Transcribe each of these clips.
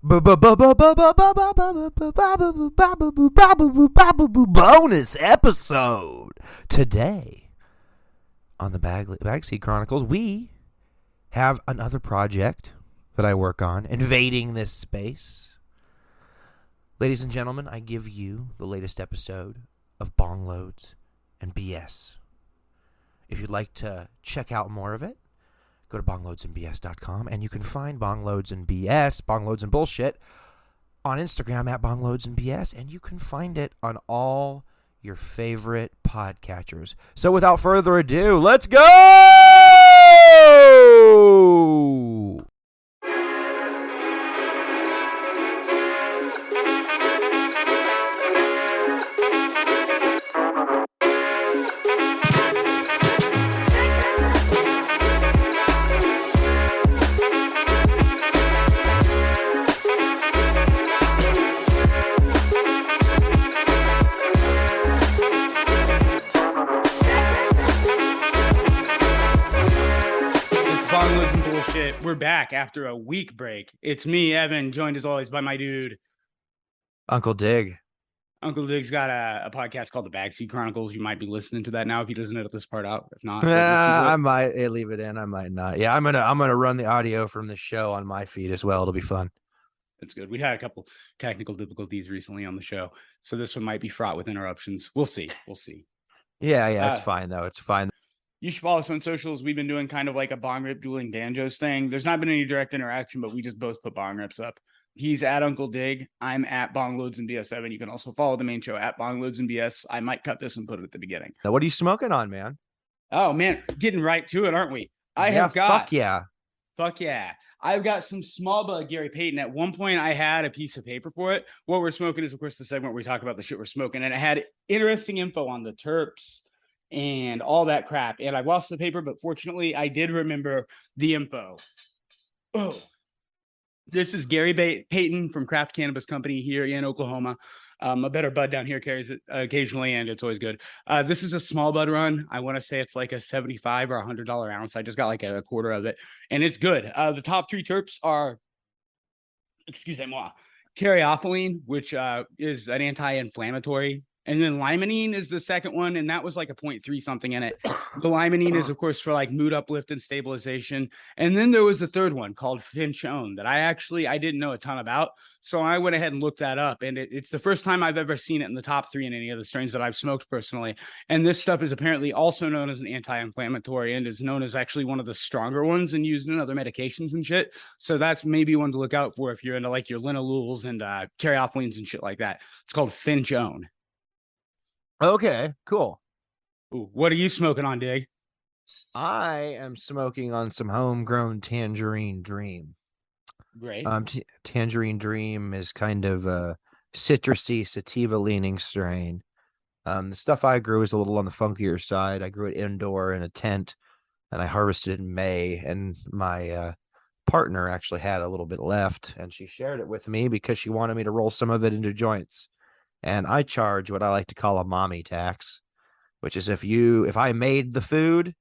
Bonus episode today on the Bagseed Chronicles. We have another project that I work on, invading this space. Ladies and gentlemen, I give you the latest episode of Bongloads and BS. If you'd like to check out more of it, go to bongloadsandbs.com, and you can find Bongloads and BS, Bongloads and Bullshit, on Instagram at Bongloads and BS, and you can find it on all your favorite podcatchers. So without further ado, let's go! We're back after a week break. It's me, Evan, joined as always by my dude, Uncle Dig. Uncle Dig's got a podcast called the Bagseed Chronicles. You might be listening to that now if he doesn't edit this part out. If not, I might leave it in. I might not. Yeah, I'm gonna run the audio from the show on my feed as well. It'll be fun. That's good. We had a couple technical difficulties recently on the show, so this one might be fraught with interruptions. We'll see. Yeah, it's fine though. It's fine. You should follow us on socials. We've been doing kind of like a bong rip dueling banjos thing. There's not been any direct interaction, but we just both put bong rips up. He's at Uncle Dig. I'm at Bongloads and BS7. You can also follow the main show at Bongloads and BS. I might cut this and put it at the beginning. Now, what are you smoking on, man? Oh, man. Getting right to it, aren't we? Fuck yeah. I've got some small bud Gary Payton. At one point, I had a piece of paper for it. What we're smoking is, of course, the segment where we talk about the shit we're smoking. And it had interesting info on the terps and all that crap. And I lost the paper, but fortunately, I did remember the info. Oh, this is Gary Payton from Craft Cannabis Company here in Oklahoma. A better bud down here carries it occasionally, and it's always good. This is a small bud run. I want to say it's like a $75 or $100 ounce. I just got like a quarter of it, and it's good. The top three terps are, excusez-moi, caryophyllene, which is an anti-inflammatory. And then limonene is the second one, and that was like a 0.3 something in it. The limonene is, of course, for like mood uplift and stabilization. And then there was the third one called Finchone that I didn't know a ton about. So I went ahead and looked that up, and it's the first time I've ever seen it in the top three in any of the strains that I've smoked personally. And this stuff is apparently also known as an anti-inflammatory and is known as actually one of the stronger ones and used in other medications and shit. So that's maybe one to look out for if you're into like your linalool and caryophyllene and shit like that. It's called Finchone. Okay, cool. Ooh, what are you smoking on, Dig? I am smoking on some homegrown Tangerine Dream. Great. Tangerine Dream is kind of a citrusy, sativa-leaning strain. The stuff I grew is a little on the funkier side. I grew it indoor in a tent, and I harvested it in May, and my partner actually had a little bit left, and she shared it with me because she wanted me to roll some of it into joints. And I charge what I like to call a mommy tax, which is if I made the food,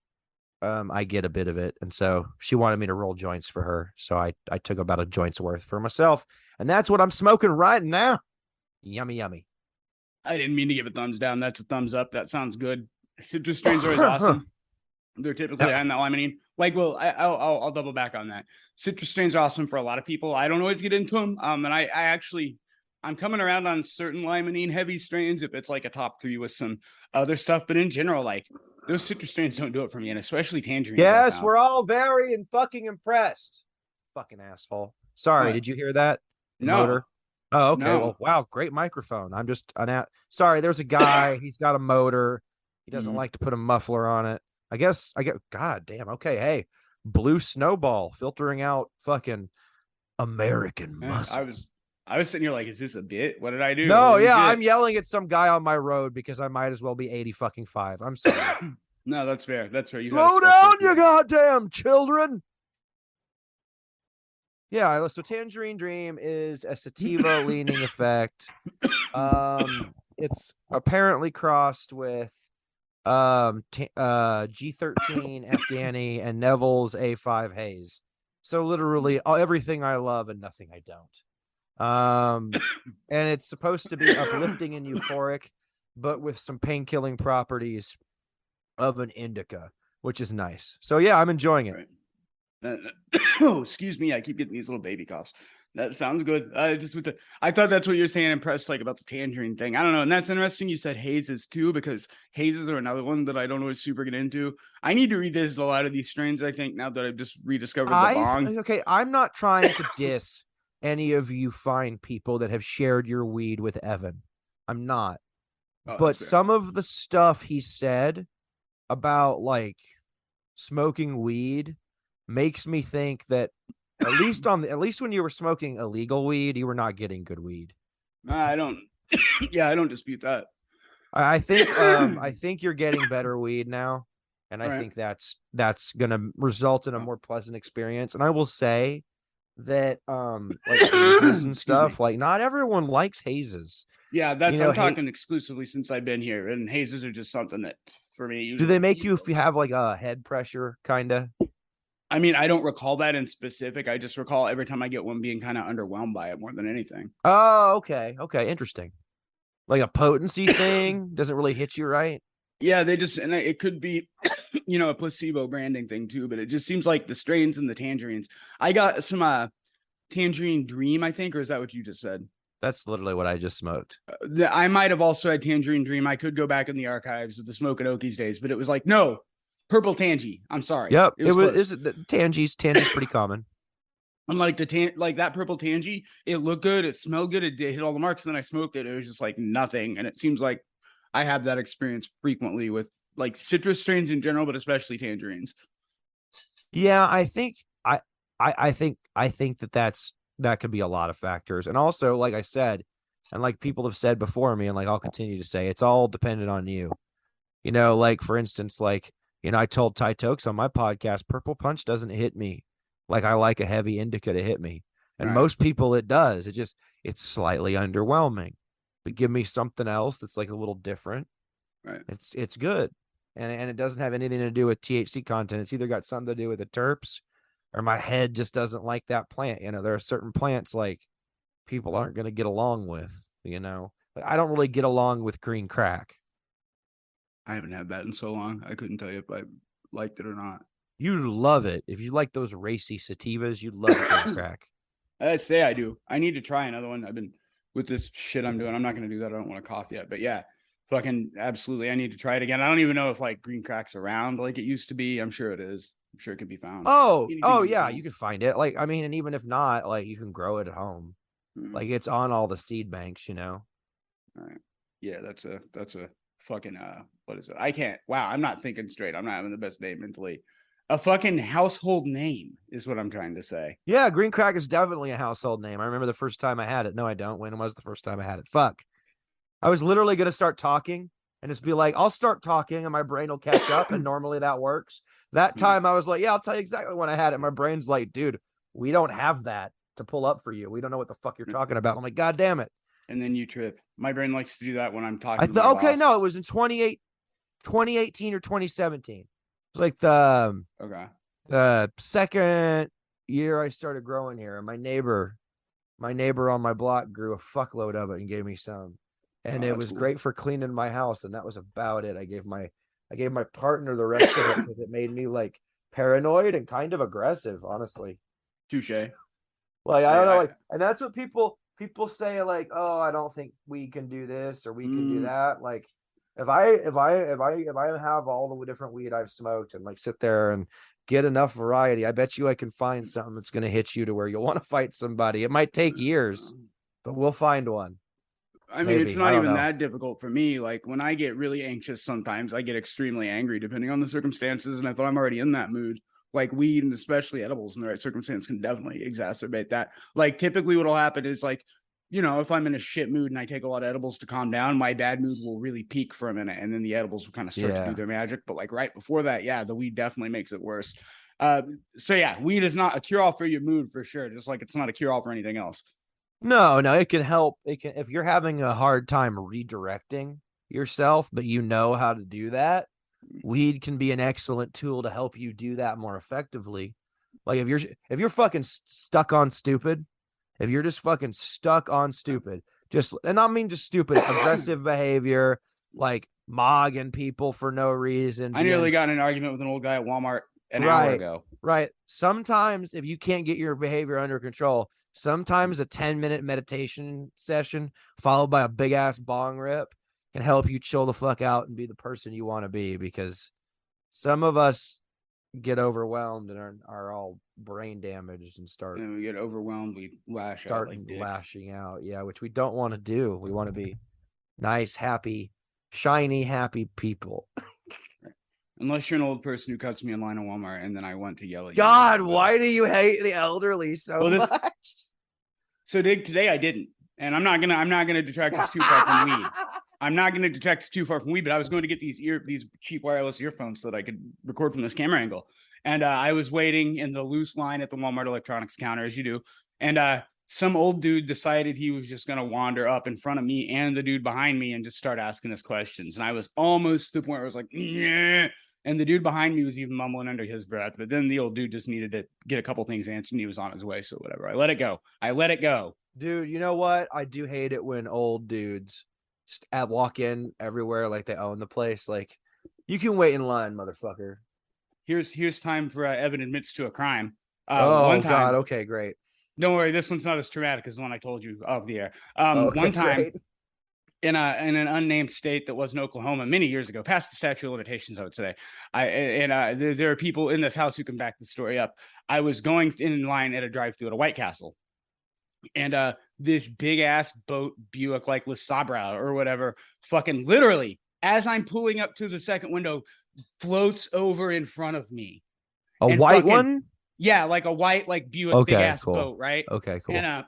I get a bit of it. And so she wanted me to roll joints for her. So I took about a joint's worth for myself. And that's what I'm smoking right now. Yummy, yummy. I didn't mean to give a thumbs down. That's a thumbs up. That sounds good. Citrus strains are always awesome. They're typically on that limonene. Like, well, I'll double back on that. Citrus strains are awesome for a lot of people. I don't always get into them. And I'm coming around on certain limonene heavy strains if it's like a top three with some other stuff. But in general, like those citrus strains don't do it for me, and especially tangerines. Yes, we're all very fucking impressed. Fucking asshole. Sorry, Did you hear that? No. Motor? Oh, okay. No. Well, wow, great microphone. Sorry, there's a guy. He's got a motor. He doesn't like to put a muffler on it. God damn. Okay, hey, blue snowball filtering out fucking American muscle. I was sitting here like, is this a bit? What did I do? No, yeah, I'm yelling at some guy on my road because I might as well be 80 fucking 5. I'm sorry. No, that's fair. That's fair. Slow down, you goddamn children. Yeah, so Tangerine Dream is a sativa leaning effect. It's apparently crossed with G13 Afghani and Neville's A5 Haze. So literally everything I love and nothing I don't. And it's supposed to be uplifting and euphoric, but with some pain-killing properties of an indica, which is nice. So yeah, I'm enjoying it. Right. Oh, excuse me. I keep getting these little baby coughs. That sounds good. I thought that's what you're saying, impressed like about the tangerine thing. I don't know. And that's interesting. You said hazes too, because hazes are another one that I don't always super get into. I need to revisit a lot of these strains, I think, now that I've just rediscovered the bong. Okay, I'm not trying to diss any of you fine people that have shared your weed with Evan. I'm not. But some of the stuff he said about like smoking weed makes me think that at least when you were smoking illegal weed, you were not getting good weed. I don't I don't dispute that. I think you're getting better weed now, and I think that's gonna result in a more pleasant experience. And I will say that like hazes and stuff, like not everyone likes hazes. Yeah, that's I'm talking exclusively since I've been here, and hazes are just something that for me usually. Do they make you if you have like a head pressure kind of? I mean, I don't recall that in specific. I just recall every time I get one being kind of underwhelmed by it more than anything. Oh, okay. Interesting. Like a potency thing doesn't really hit you right. Yeah, and it could be, a placebo branding thing too, but it just seems like the strains and the tangerines. I got some tangerine dream, I think, or is that what you just said? That's literally what I just smoked. I might have also had tangerine dream. I could go back in the archives of the Smoke and Okies days, but it was like, no, purple tangy. I'm sorry. Yep. It was tangy's pretty common. Unlike that purple tangy, it looked good, it smelled good, it hit all the marks. And then I smoked it, it was just like nothing. And it seems like I have that experience frequently with like citrus strains in general, but especially tangerines. Yeah, I think that could be a lot of factors. And also, like I said, and like people have said before me, and like I'll continue to say, it's all dependent on you. Like for instance, like, I told Ty Tokes on my podcast, Purple Punch doesn't hit me like I like a heavy indica to hit me. And most people it does. It's slightly underwhelming. But give me something else that's like a little different. Right. It's good. And it doesn't have anything to do with THC content. It's either got something to do with the terps or my head just doesn't like that plant. There are certain plants like people aren't going to get along with, Like I don't really get along with green crack. I haven't had that in so long. I couldn't tell you if I liked it or not. You love it. If you like those racy sativas, you love green crack. I say I do. I need to try another one. I've been with this shit I'm doing. I'm not going to do that. I don't want to cough yet, but yeah, fucking absolutely. I need to try it again. I don't even know if like green crack's around like it used to be. I'm sure it is. I'm sure it can be found. Oh yeah. You can find it. Like, I mean, and even if not, like you can grow it at home. Like it's on all the seed banks, All right. Yeah. That's a fucking, what is it? I can't, wow. I'm not thinking straight. I'm not having the best day mentally. A fucking household name is what I'm trying to say. Yeah, green crack is definitely a household name. I remember the first time I had it. No, I don't. When was the first time I had it? Fuck. I was literally going to start talking and just be like, I'll start talking and my brain will catch up. And normally that works. That time I was like, yeah, I'll tell you exactly when I had it. My brain's like, dude, we don't have that to pull up for you. We don't know what the fuck you're talking about. I'm like, God damn it. And then you trip. My brain likes to do that when I'm talking. No, it was in 2018 or 2017. It's like the second year I started growing here. My neighbor on my block grew a fuckload of it and gave me some. And it was great for cleaning my house. And that was about it. I gave my partner the rest of it because it made me like paranoid and kind of aggressive, honestly. Touche. Like, I don't know. Like, and that's what people say, like, oh, I don't think we can do this or we can do that. Like, if I have all the different weed I've smoked and like sit there and get enough variety, I bet you I can find something that's going to hit you to where you'll want to fight somebody. It might take years, but we'll find one. I mean, it's not even that difficult for me. Like when I get really anxious, sometimes I get extremely angry depending on the circumstances. And if I'm already in that mood, like weed and especially edibles in the right circumstance can definitely exacerbate that. Like typically what'll happen is like, if I'm in a shit mood and I take a lot of edibles to calm down, my bad mood will really peak for a minute. And then the edibles will kind of start to do their magic. But like right before that, the weed definitely makes it worse. So yeah, weed is not a cure all for your mood for sure. Just like it's not a cure all for anything else. No, it can help. It can, if you're having a hard time redirecting yourself, but you know how to do that, weed can be an excellent tool to help you do that more effectively. Like if you're fucking stuck on stupid if you're just fucking stuck on stupid, and I mean just stupid, aggressive behavior, like mogging people for no reason. I nearly got in an argument with an old guy at Walmart an hour ago. Right. Sometimes if you can't get your behavior under control, sometimes a 10-minute meditation session followed by a big ass bong rip can help you chill the fuck out and be the person you want to be, because some of us get overwhelmed and are all brain damaged and start. And we get overwhelmed, we start lashing out. Yeah, which we don't want to do. We want to be nice, happy, shiny, happy people. Unless you're an old person who cuts me in line at Walmart and then I want to yell at you. God, why do you hate the elderly so much? So today I didn't. And I'm not gonna detract this too far from weed. I'm not gonna detract this too far from weed, but I was going to get these cheap wireless earphones so that I could record from this camera angle. And I was waiting in the loose line at the Walmart electronics counter, as you do. And some old dude decided he was just gonna wander up in front of me and the dude behind me and just start asking us questions. And I was almost to the point where I was like, yeah. And the dude behind me was even mumbling under his breath. But then the old dude just needed to get a couple things answered and he was on his way. So whatever. I let it go. Dude, you know what? I do hate it when old dudes walk in everywhere like they own the place. Like, you can wait in line, motherfucker. Here's time for Evan admits to a crime. One time, God. Okay, great. Don't worry. This one's not as traumatic as the one I told you off the air. Okay, one time. Great. In an unnamed state that wasn't Oklahoma many years ago, past the statute of limitations, I would say. There are people in this house who can back the story up. I was going in line at a drive-thru at a White Castle, and this big ass boat Buick, like with Sabra or whatever, fucking literally, as I'm pulling up to the second window, floats over in front of me. A white one? Yeah, like a white, like Buick big ass boat, right? Okay, cool. And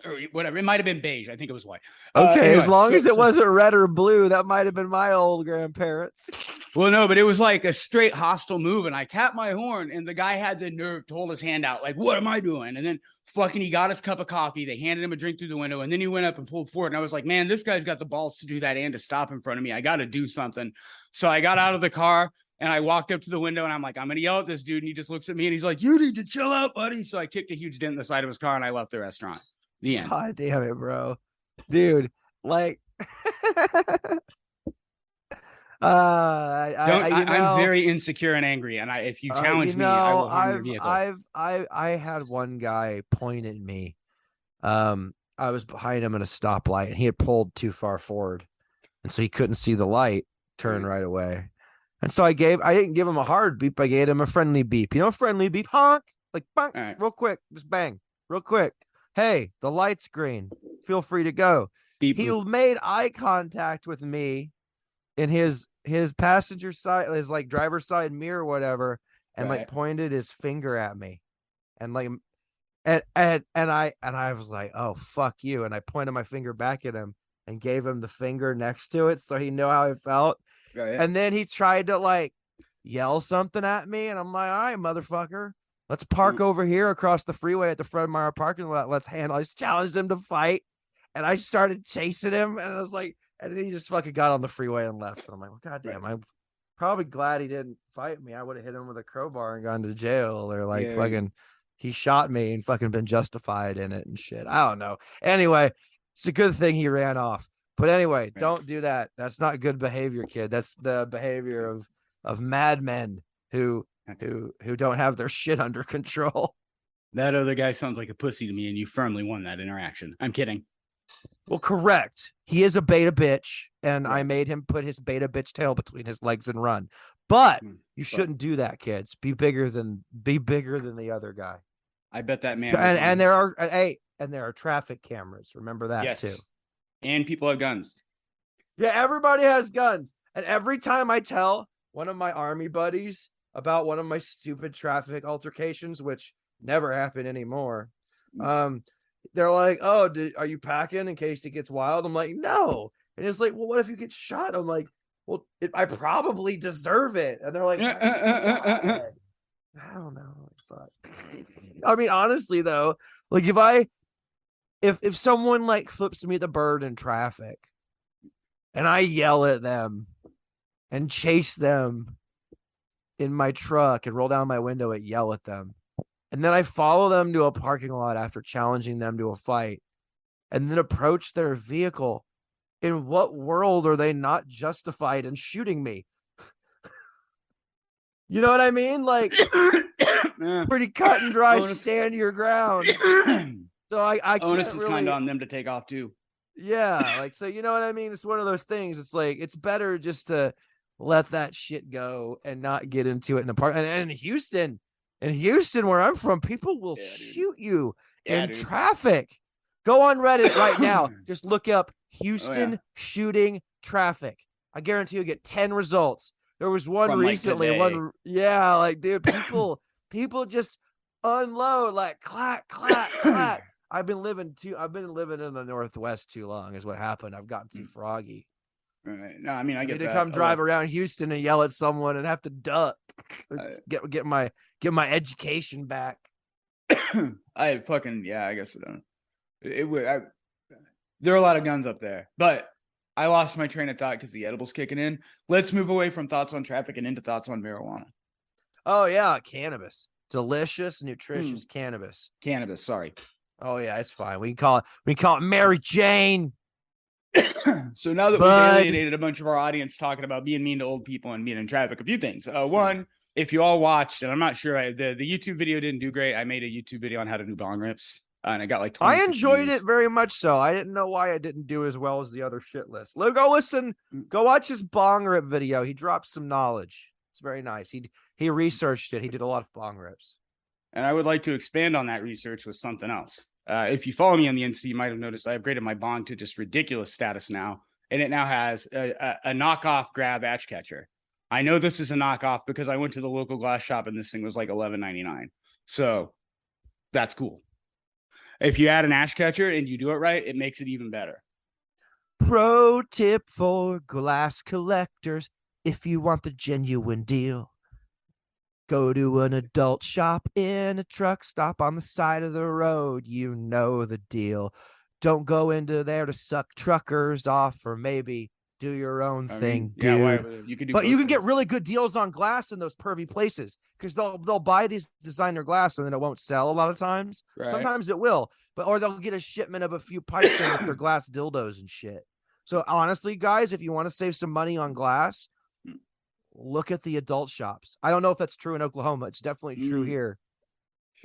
or whatever. It might have been beige. I think it was white. Okay, anyway, as long as it wasn't red or blue, that might have been my old grandparents. Well, no, but it was like a straight hostile move, and I tapped my horn, and the guy had the nerve to hold his hand out, like, what am I doing? And then fucking he got his cup of coffee. They handed him a drink through the window, and then he went up and pulled forward, and I was like, man, this guy's got the balls to do that and to stop in front of me. I got to do something. So I got out of the car, and I walked up to the window, and I'm like, I'm going to yell at this dude, and he just looks at me, and he's like, you need to chill out, buddy. So I kicked a huge dent in the side of his car, and I left the restaurant. The end. God damn it, bro. Dude, like I'm very insecure and angry, and if you challenge me, I will harm your vehicle. I had one guy point at me. I was behind him at a stoplight, and he had pulled too far forward, and so he couldn't see the light turn right away. And so I didn't give him a hard beep. I gave him a friendly beep. You know, friendly beep, honk, like bang, right. Real quick, just bang, real quick. Hey, the light's green. Feel free to go. Beep, he made eye contact with me in his passenger side, his like driver's side mirror or whatever, and like pointed his finger at me. And like and I was like, oh fuck you. And I pointed my finger back at him and gave him the finger next to it so he knew how it felt. Right. And then he tried to like yell something at me, and I'm like, all right, motherfucker. Let's park over here across the freeway at the front of our parking lot. Let's handle. I just challenged him to fight, and I started chasing him, and I was like, and then he just fucking got on the freeway and left. And I'm like, well, goddamn, I'm probably glad he didn't fight me. I would have hit him with a crowbar and gone to jail, or like fucking, he shot me and fucking been justified in it and shit. I don't know. Anyway, it's a good thing he ran off. But anyway, don't do that. That's not good behavior, kid. That's the behavior of madmen who don't have their shit under control. That other guy sounds like a pussy to me, and you firmly won that interaction. I'm kidding. Well, correct. He is a beta bitch, and I made him put his beta bitch tail between his legs and run. But you shouldn't do that, kids. Be bigger than the other guy. I bet that man. And there are traffic cameras. Remember that too. And people have guns. Yeah, everybody has guns. And every time I tell one of my army buddies about one of my stupid traffic altercations, which never happen anymore, they're like, oh, are you packing in case it gets wild? I'm like, no. And it's like, well, what if you get shot? I'm like, well, I probably deserve it. And they're like, I don't know. Fuck. I mean, honestly though, like if someone like flips me the bird in traffic and I yell at them and chase them in my truck and roll down my window and yell at them, And then I follow them to a parking lot after challenging them to a fight and then approach their vehicle. In what world are they not justified in shooting me? You know what I mean? Like, pretty cut and dry, stand your ground. So I onus can't is really... kind of on them to take off too. Yeah, like, so you know what I mean? It's one of those things. It's like, it's better just to let that shit go and not get into it in the park. And in Houston, where I'm from, people will shoot you in traffic. Go on Reddit right now. Just look up Houston shooting traffic. I guarantee you'll get 10 results. There was one from recently. Like, dude, people just unload like clack, clack, clack. I've been living in the Northwest too long, is what happened. I've gotten too froggy. Right. No, I mean, I get to come drive around Houston and yell at someone and have to duck. Get my education back. I guess I don't. There are a lot of guns up there, but I lost my train of thought because the edible's kicking in. Let's move away from thoughts on traffic and into thoughts on marijuana. Oh yeah, cannabis. Delicious, nutritious cannabis. Cannabis, sorry. Oh yeah, it's fine. We can call it Mary Jane. So now that we've alienated a bunch of our audience talking about being mean to old people and being in traffic, a few things. One, if you all watched, and I'm not sure, the YouTube video didn't do great. I made a YouTube video on how to do bong rips, and I got like 26 I enjoyed views. it very much so. I didn't know why I didn't do as well as the other shit list. Go watch his bong rip video. He dropped some knowledge. It's very nice. He researched it. He did a lot of bong rips. And I would like to expand on that research with something else. If you follow me on the Insta, you might have noticed I upgraded my bong to just ridiculous status now. And it now has a knockoff grab ash catcher. I know this is a knockoff because I went to the local glass shop and this thing was like $11.99. So that's cool. If you add an ash catcher and you do it right, it makes it even better. Pro tip for glass collectors: if you want the genuine deal, go to an adult shop in a truck stop on the side of the road. You know the deal. Don't go into there to suck truckers off or maybe do your own thing, dude. You can get really good deals on glass in those pervy places because they'll buy these designer glass and then it won't sell a lot of times. Right. Sometimes it will, or they'll get a shipment of a few pipes in with their glass dildos and shit. So honestly, guys, if you want to save some money on glass, look at the adult shops. I don't know if that's true in Oklahoma. It's definitely true here.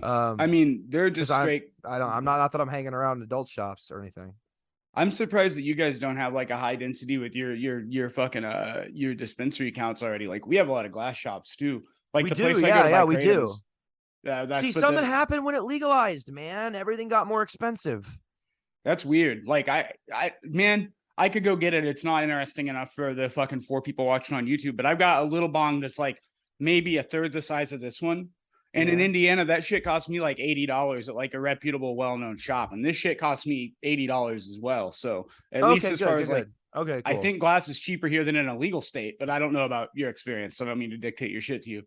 I mean, they're just straight. I'm not that I'm hanging around adult shops or anything. I'm surprised that you guys don't have like a high density with your fucking your dispensary counts already. Like we have a lot of glass shops too. Like we the do, place we do. Something happened when it legalized, man. Everything got more expensive. That's weird. Like I could go get it. It's not interesting enough for the fucking 4 people watching on YouTube, but I've got a little bong that's like maybe a third the size of this one. And in Indiana, that shit cost me like $80 at like a reputable, well-known shop. And this shit cost me $80 as well. So at least as far as like, cool. I think glass is cheaper here than in a legal state, but I don't know about your experience. So I don't mean to dictate your shit to you.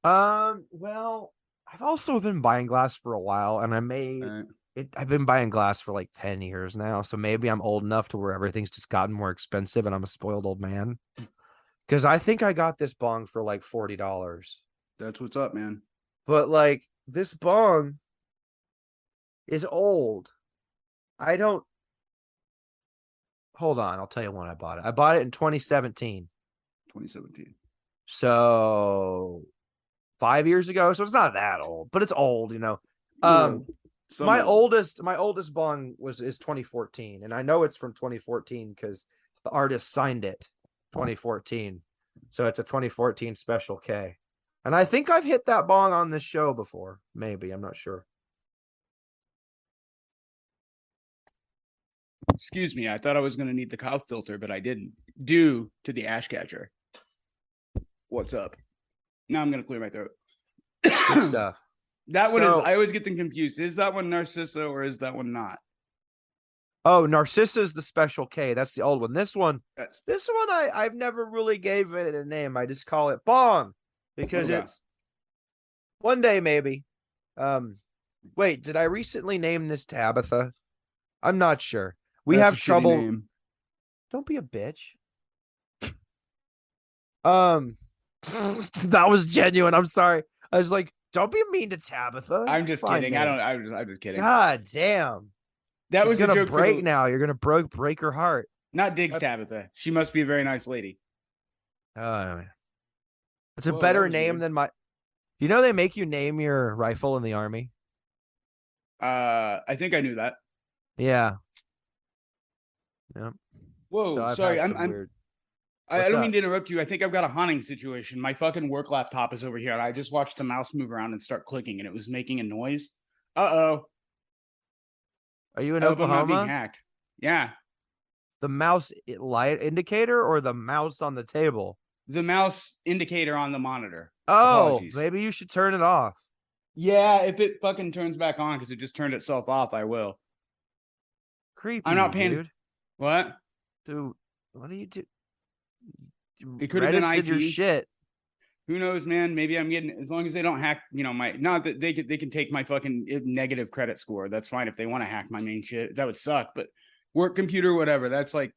Well, I've also been buying glass for a while and I've been buying glass for like 10 years now. So maybe I'm old enough to where everything's just gotten more expensive and I'm a spoiled old man. Because I think I got this bong for like $40. That's what's up, man. But like this bong is old. Hold on, I'll tell you when I bought it. I bought it in 2017. So 5 years ago. So it's not that old, but it's old, you know. My oldest bong is 2014, and I know it's from 2014 because the artist signed it 2014. So it's a 2014 Special K. And I think I've hit that bong on this show before. Maybe. I'm not sure. Excuse me. I thought I was going to need the cow filter, but I didn't. Due to the ash catcher. What's up? Now I'm going to clear my throat. Good stuff. That one is, I always get them confused. Is that one Narcissa or is that one not? Oh, Narcissa is the Special K. That's the old one. This one I've never really gave it a name. I just call it bong. Because it's one day, maybe. Wait, did I recently name this Tabitha? I'm not sure. We have trouble. Name. Don't be a bitch. That was genuine. I'm sorry. I was like, Don't be mean to Tabitha. I'm just Fine, kidding. man. I'm just kidding. God damn. That She's was a gonna joke break now. You're gonna break her heart. not Diggs Tabitha. She must be a very nice lady. It's a Whoa, that better was name weird. than my. You know they make you name your rifle in the army. I think I knew that. Yeah. Yep. Whoa, So I've sorry. had some weird. I don't mean to interrupt you. I think I've got a haunting situation. My fucking work laptop is over here, and I just watched the mouse move around and start clicking, and it was making a noise. Uh-oh. Are you in I hope I'm not being Oklahoma? hacked. Yeah. The mouse light indicator or the mouse on the table? The mouse indicator on the monitor. Oh, Apologies. maybe you should turn it off. Yeah, if it fucking turns back on because it just turned itself off, I will. Creepy, I'm not paying. dude. What? Dude, what do you do? It could have been Reddit's in your IT. shit. Who knows, man? Maybe I'm getting, as long as they don't hack, my, not that they can take my fucking negative credit score. That's fine if they want to hack my main shit. That would suck, but work computer, whatever. That's like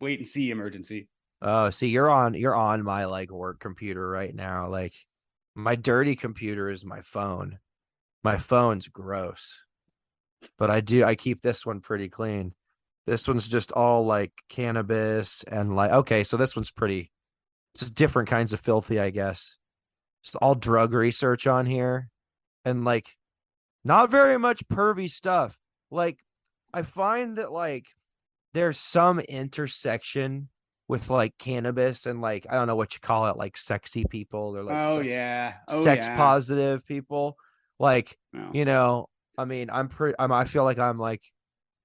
wait and see emergency. Oh, see, you're on my like work computer right now. Like my dirty computer is my phone. My phone's gross. But I keep this one pretty clean. This one's just all like cannabis and like okay, so this one's pretty just different kinds of filthy, I guess. Just all drug research on here and like not very much pervy stuff. Like I find that like there's some intersection with like cannabis and like I don't know what you call it, like sexy people. They're like sex positive people. Like, I mean, I feel like I'm like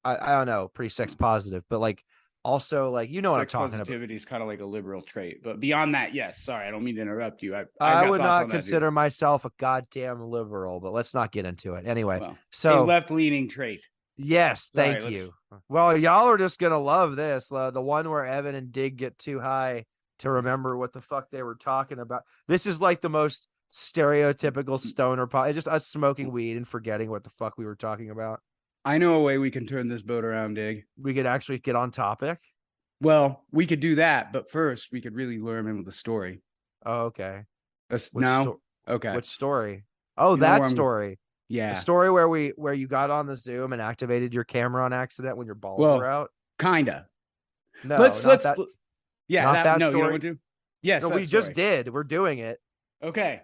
I don't know, pretty sex positive, but like also like what I'm talking about. Positivity is kind of like a liberal trait, but beyond that, yes. Sorry, I don't mean to interrupt you. I would not consider myself a goddamn liberal, but let's not get into it anyway. So a left-leaning trait. Yes, thank you. Well, y'all are just gonna love this. The one where Evan and Dig get too high to remember what the fuck they were talking about. This is like the most stereotypical stoner It's just us smoking weed and forgetting what the fuck we were talking about. I know a way we can turn this boat around, Dig. We could actually get on topic. Well, we could do that, but first we could really lure him in with a story. Oh, okay. Okay. Which story? Oh, that story. Yeah. The story where you got on the Zoom and activated your camera on accident when your balls were out. Kinda. No, let's yeah, not that story. You know what to? Yes, no, we just did. We're doing it. Okay.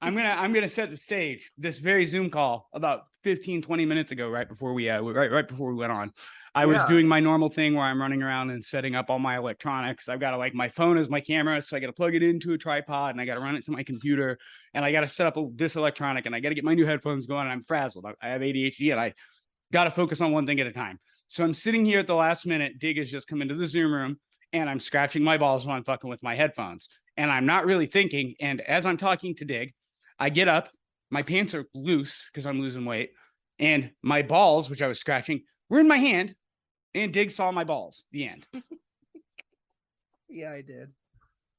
I'm gonna set the stage. This very Zoom call about 15-20 minutes ago, right before we went on. I was doing my normal thing where I'm running around and setting up all my electronics. I've got to my phone is my camera, so I got to plug it into a tripod and I got to run it to my computer and I got to set up this electronic and I got to get my new headphones going. And I'm frazzled. I have ADHD and I got to focus on one thing at a time. So I'm sitting here at the last minute. Dig has just come into the Zoom room and I'm scratching my balls while I'm fucking with my headphones. And I'm not really thinking. And as I'm talking to Dig, I get up, my pants are loose because I'm losing weight, and my balls, which I was scratching, were in my hand, and Dig saw my balls. The end. Yeah, I did.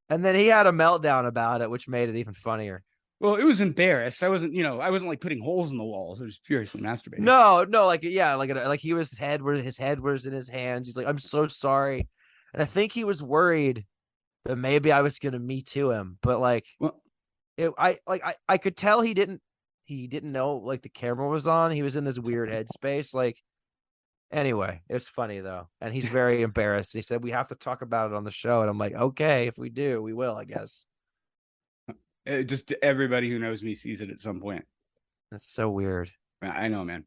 And then he had a meltdown about it, which made it even funnier. Well, it was embarrassed. I wasn't like putting holes in the walls. I was furiously masturbating. No, like he was his head was in his hands. He's like, I'm so sorry. And I think he was worried that maybe I was gonna Me Too him, but like I could tell he didn't know like the camera was on. He was in this weird headspace. Like anyway, it was funny though. And he's very embarrassed. He said, we have to talk about it on the show. And I'm like, okay, if we do, we will, I guess. Just everybody who knows me sees it at some point. That's so weird. I know, man.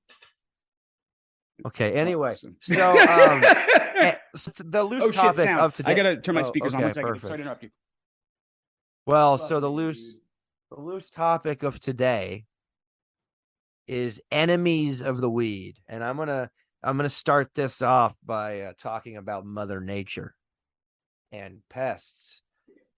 Okay, anyway. So the loose topic of today. I gotta turn my speakers on 1 second. Sorry to interrupt you. Well, so the loose topic of today is enemies of the weed, and I'm gonna start this off by talking about Mother Nature and pests.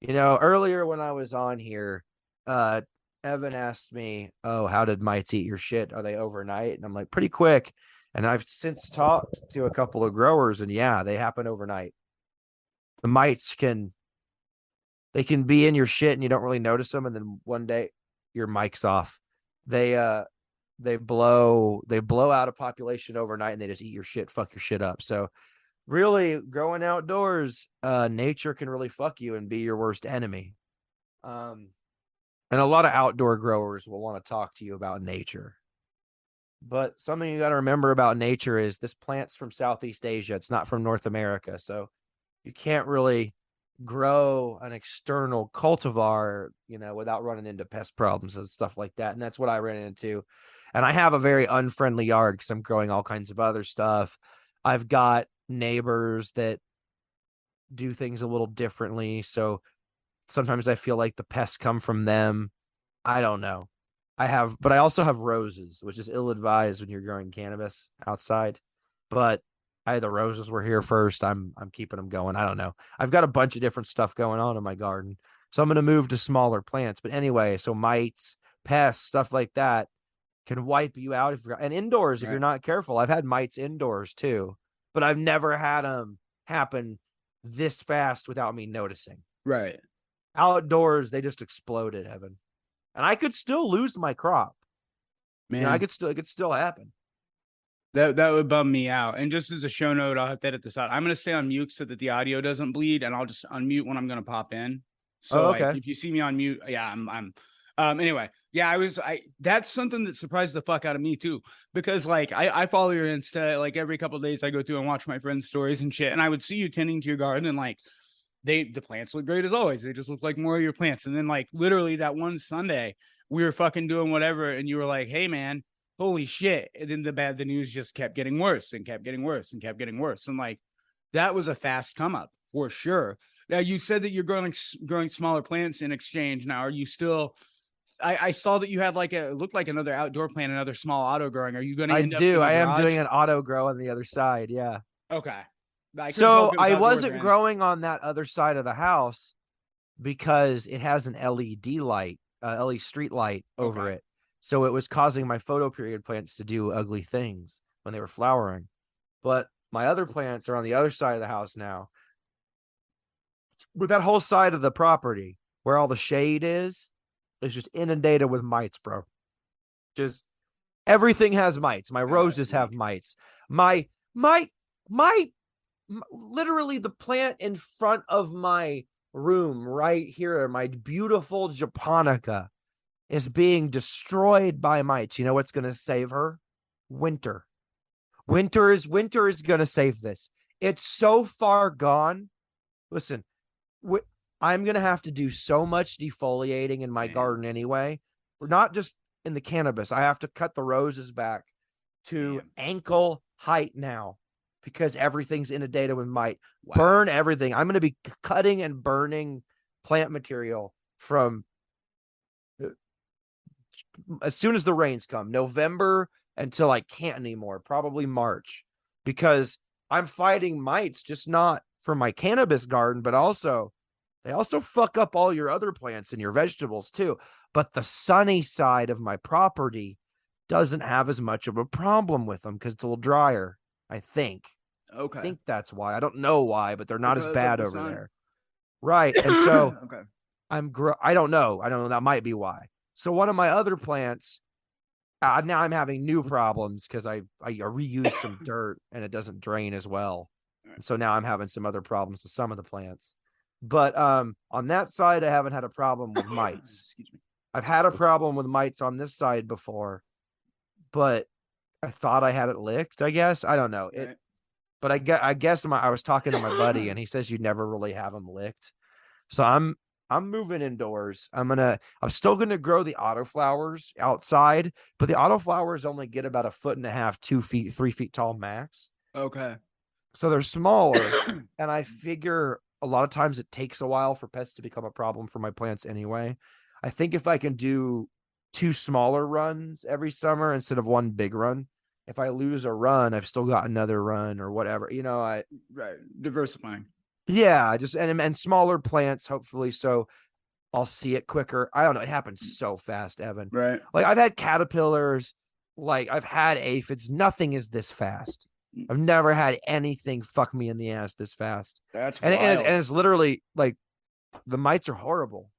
Earlier when I was on here, Evan asked me, "Oh, how did mites eat your shit? Are they overnight?" And I'm like, "Pretty quick." And I've since talked to a couple of growers, and yeah, they happen overnight. The mites can be in your shit and you don't really notice them, and then one day your mic's off. They blow out a population overnight and they just eat your shit, fuck your shit up. So really growing outdoors, nature can really fuck you and be your worst enemy. And a lot of outdoor growers will want to talk to you about nature. But something you got to remember about nature is this plant's from Southeast Asia. It's not from North America. So you can't really grow an external cultivar, without running into pest problems and stuff like that. And that's what I ran into. And I have a very unfriendly yard because I'm growing all kinds of other stuff. I've got neighbors that do things a little differently. So sometimes I feel like the pests come from them. I don't know. But I also have roses, which is ill advised when you're growing cannabis outside. But the roses were here first. I'm keeping them going. I don't know. I've got a bunch of different stuff going on in my garden, so I'm going to move to smaller plants. But anyway, so mites, pests, stuff like that can wipe you out and indoors if you're not careful. I've had mites indoors too, but I've never had them happen this fast without me noticing. Right. Outdoors, they just exploded, Evan. And I could still lose my crop. Man, it could still happen. That would bum me out. And just as a show note, I'll have that at the side. I'm going to stay on mute so that the audio doesn't bleed, and I'll just unmute when I'm going to pop in. So okay. if you see me on mute, yeah, anyway, yeah, that's something that surprised the fuck out of me too, because I follow your Insta, every couple of days I go through and watch my friends' stories and shit, and I would see you tending to your garden, and the plants look great as always. They just look like more of your plants. And then literally that one Sunday we were fucking doing whatever, and you were like, hey man, holy shit. And then the news just kept getting worse and kept getting worse and kept getting worse. And that was a fast come up for sure. Now you said that you're growing smaller plants in exchange. Now, are you still, I saw that you had it looked like another outdoor plant, another small auto growing. Are you going to end up in the I am garage? doing an auto grow on the other side. Yeah. Okay. So I wasn't growing on that other side of the house because it has an LED light, LED street light over it. So it was causing my photo period plants to do ugly things when they were flowering. But my other plants are on the other side of the house now. But that whole side of the property where all the shade is just inundated with mites, bro. Just everything has mites. My roses have mites. My literally the plant in front of my room right here, my beautiful japonica, is being destroyed by mites. You know what's going to save her? Winter. Winter is going to save this. It's so far gone. Listen, I'm going to have to do so much defoliating in my garden anyway. We're not just in the cannabis. I have to cut the roses back to ankle height now because everything's inundated with mite. Wow. Burn everything. I'm going to be cutting and burning plant material from as soon as the rains come, November until I can't anymore, probably March, because I'm fighting mites, just not for my cannabis garden, but also they also fuck up all your other plants and your vegetables too. But the sunny side of my property doesn't have as much of a problem with them because it's a little drier, I think. Okay. I think that's why. I don't know why, but they're not as bad over there. Right. And so okay. I don't know. That might be why. So one of my other plants, now I'm having new problems because I reuse some dirt and it doesn't drain as well. And so now I'm having some other problems with some of the plants. But on that side, I haven't had a problem with mites. Excuse me. I've had a problem with mites on this side before, but I thought I had it licked, I guess. I don't know. Right. But I guess I was talking to my buddy and he says you never really have them licked. So I'm moving indoors. I'm still gonna grow the autoflowers outside, but the autoflowers only get about 1.5 feet, 2 feet, 3 feet tall max. Okay. So they're smaller, and I figure a lot of times it takes a while for pests to become a problem for my plants anyway. I think if I can do 2 smaller runs every summer instead of 1 big run, if I lose a run, I've still got another run or whatever. Right, diversifying. Yeah, just and smaller plants, hopefully, so I'll see it quicker. I don't know. It happens so fast, Evan. Right. I've had caterpillars, I've had aphids. Nothing is this fast. I've never had anything fuck me in the ass this fast. That's wild. And it's literally the mites are horrible.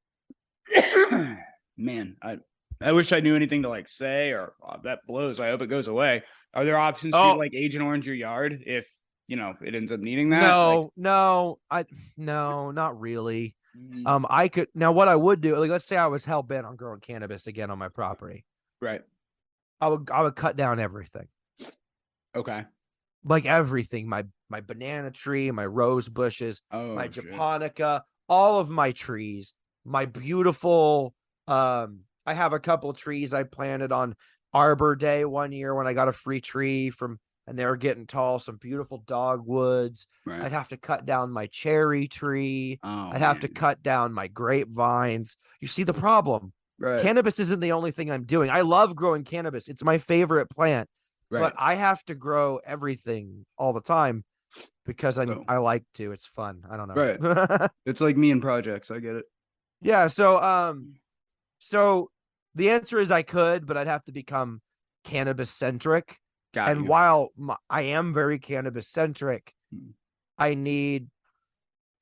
Man, I wish I knew anything to say, or that blows. I hope it goes away. Are there options to Agent Orange your yard if it ends up needing that? No, not really. I could now what I would do, like let's say I was hell bent on growing cannabis again on my property. Right. I would cut down everything. Okay. Like everything, my banana tree, my rose bushes, my shit. japonica, all of my trees, my beautiful I have a couple trees I planted on Arbor Day one year when I got a free tree from, and they were getting tall, some beautiful dogwoods. Right. I'd have to cut down my cherry tree. I'd have to cut down my grapevines. You see the problem. Right. Cannabis isn't the only thing I'm doing. I love growing cannabis. It's my favorite plant. Right. But I have to grow everything all the time because I like to. It's fun. I don't know. Right. It's like me and projects. I get it. Yeah. So the answer is I could, but I'd have to become cannabis centric. While I am very cannabis centric, I need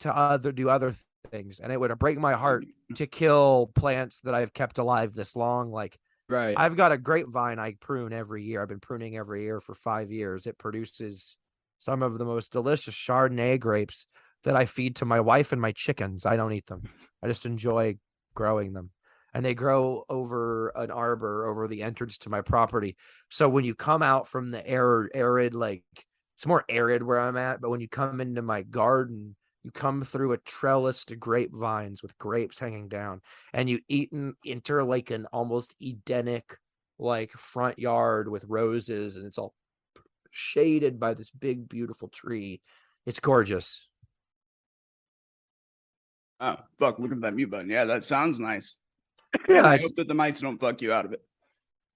to do other things, and it would break my heart to kill plants that I've kept alive this long. Like, right. I've got a grapevine I prune every year. I've been pruning every year for 5 years. It produces some of the most delicious Chardonnay grapes that I feed to my wife and my chickens. I don't eat them. I just enjoy growing them. And they grow over an arbor over the entrance to my property. So when you come out from the arid, like it's more arid where I'm at, but when you come into my garden, you come through a trellised grapevines with grapes hanging down, and you enter like an almost Edenic like front yard with roses, and it's all shaded by this big, beautiful tree. It's gorgeous. Oh, fuck, look at that mute button. Yeah, that sounds nice. Yeah, I hope that the mites don't fuck you out of it.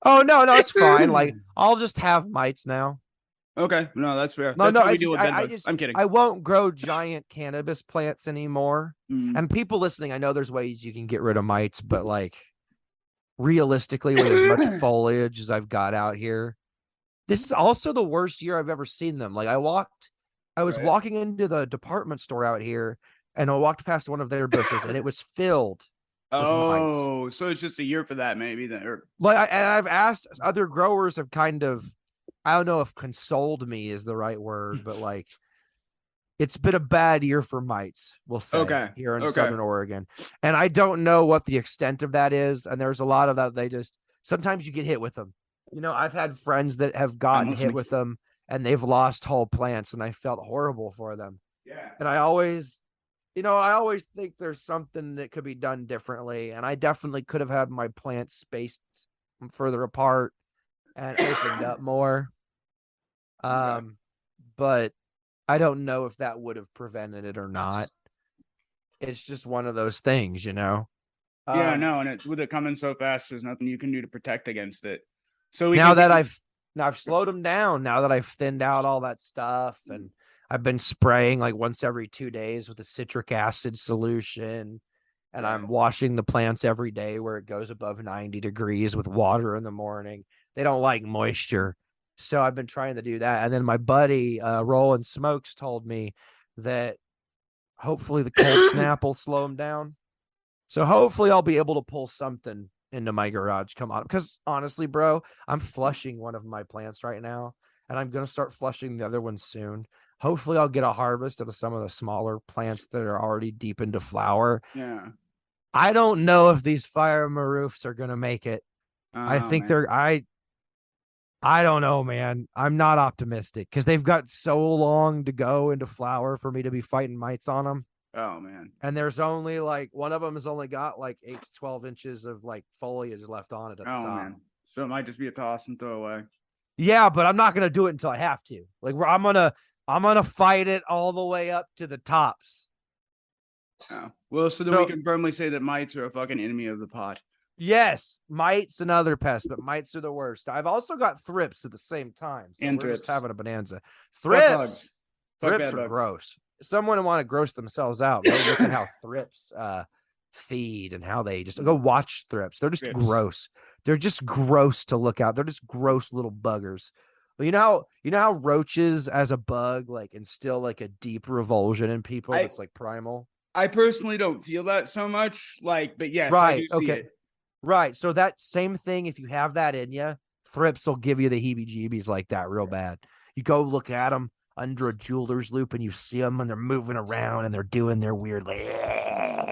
Oh, no, it's fine. Like, I'll just have mites now. Okay, no, that's fair. No, that's how we deal with bedbugs. I'm kidding. I won't grow giant cannabis plants anymore. And people listening, I know there's ways you can get rid of mites, but like realistically, with as much foliage as I've got out here, this is also the worst year I've ever seen them. Like I was walking into the department store out here, and I walked past one of their bushes, and it was filled. Oh, so it's just a year for that, maybe then. I've asked other growers have kind of, I don't know if consoled me is the right word, but like it's been a bad year for mites, we'll say, here in Southern Oregon. And I don't know what the extent of that is. And there's a lot of that. Sometimes you get hit with them. You know, I've had friends that have gotten hit with them and they've lost whole plants, and I felt horrible for them. Yeah. And I always think there's something that could be done differently. And I definitely could have had my plants spaced further apart and opened up more. But I don't know if that would have prevented it or not. It's just one of those things, you know? Yeah, no, and it's with it coming so fast, there's nothing you can do to protect against it. So I've slowed them down, now that I've thinned out all that stuff, and I've been spraying like once every 2 days with a citric acid solution, and I'm washing the plants every day where it goes above 90 degrees with water in the morning. They don't like moisture. So I've been trying to do that. And then my buddy, Rollin' Smokes, told me that hopefully the cold snap will slow them down. So hopefully I'll be able to pull something into my garage come on. Because honestly, bro, I'm flushing one of my plants right now, and I'm going to start flushing the other one soon. Hopefully I'll get a harvest of some of the smaller plants that are already deep into flower. Yeah. I don't know if these fire maroofs are going to make it. I think I don't know, man. I'm not optimistic because they've got so long to go into flower for me to be fighting mites on them. Oh, man. And there's only like one of them has only got like 8 to 12 inches of like foliage left on it at the top. Man. So it might just be a toss and throw away. Yeah, but I'm not going to do it until I have to. Like I'm going to fight it all the way up to the tops. Oh. Well, so we can firmly say that mites are a fucking enemy of the pot. Yes, mites and other pests, but mites are the worst. I've also got thrips at the same time. So we're just having a bonanza. Thrips are gross. Someone want to gross themselves out. Go look at how thrips feed and how they just go watch thrips. They're just gross. They're just gross to look at. They're just gross little buggers. Well, you know how roaches as a bug like instill like a deep revulsion in people. It's like primal. I personally don't feel that so much. But yes, right. I do see it. Right. So that same thing, if you have that in you, thrips will give you the heebie-jeebies like that real bad. You go look at them under a jeweler's loop and you see them and they're moving around and they're doing their weird like,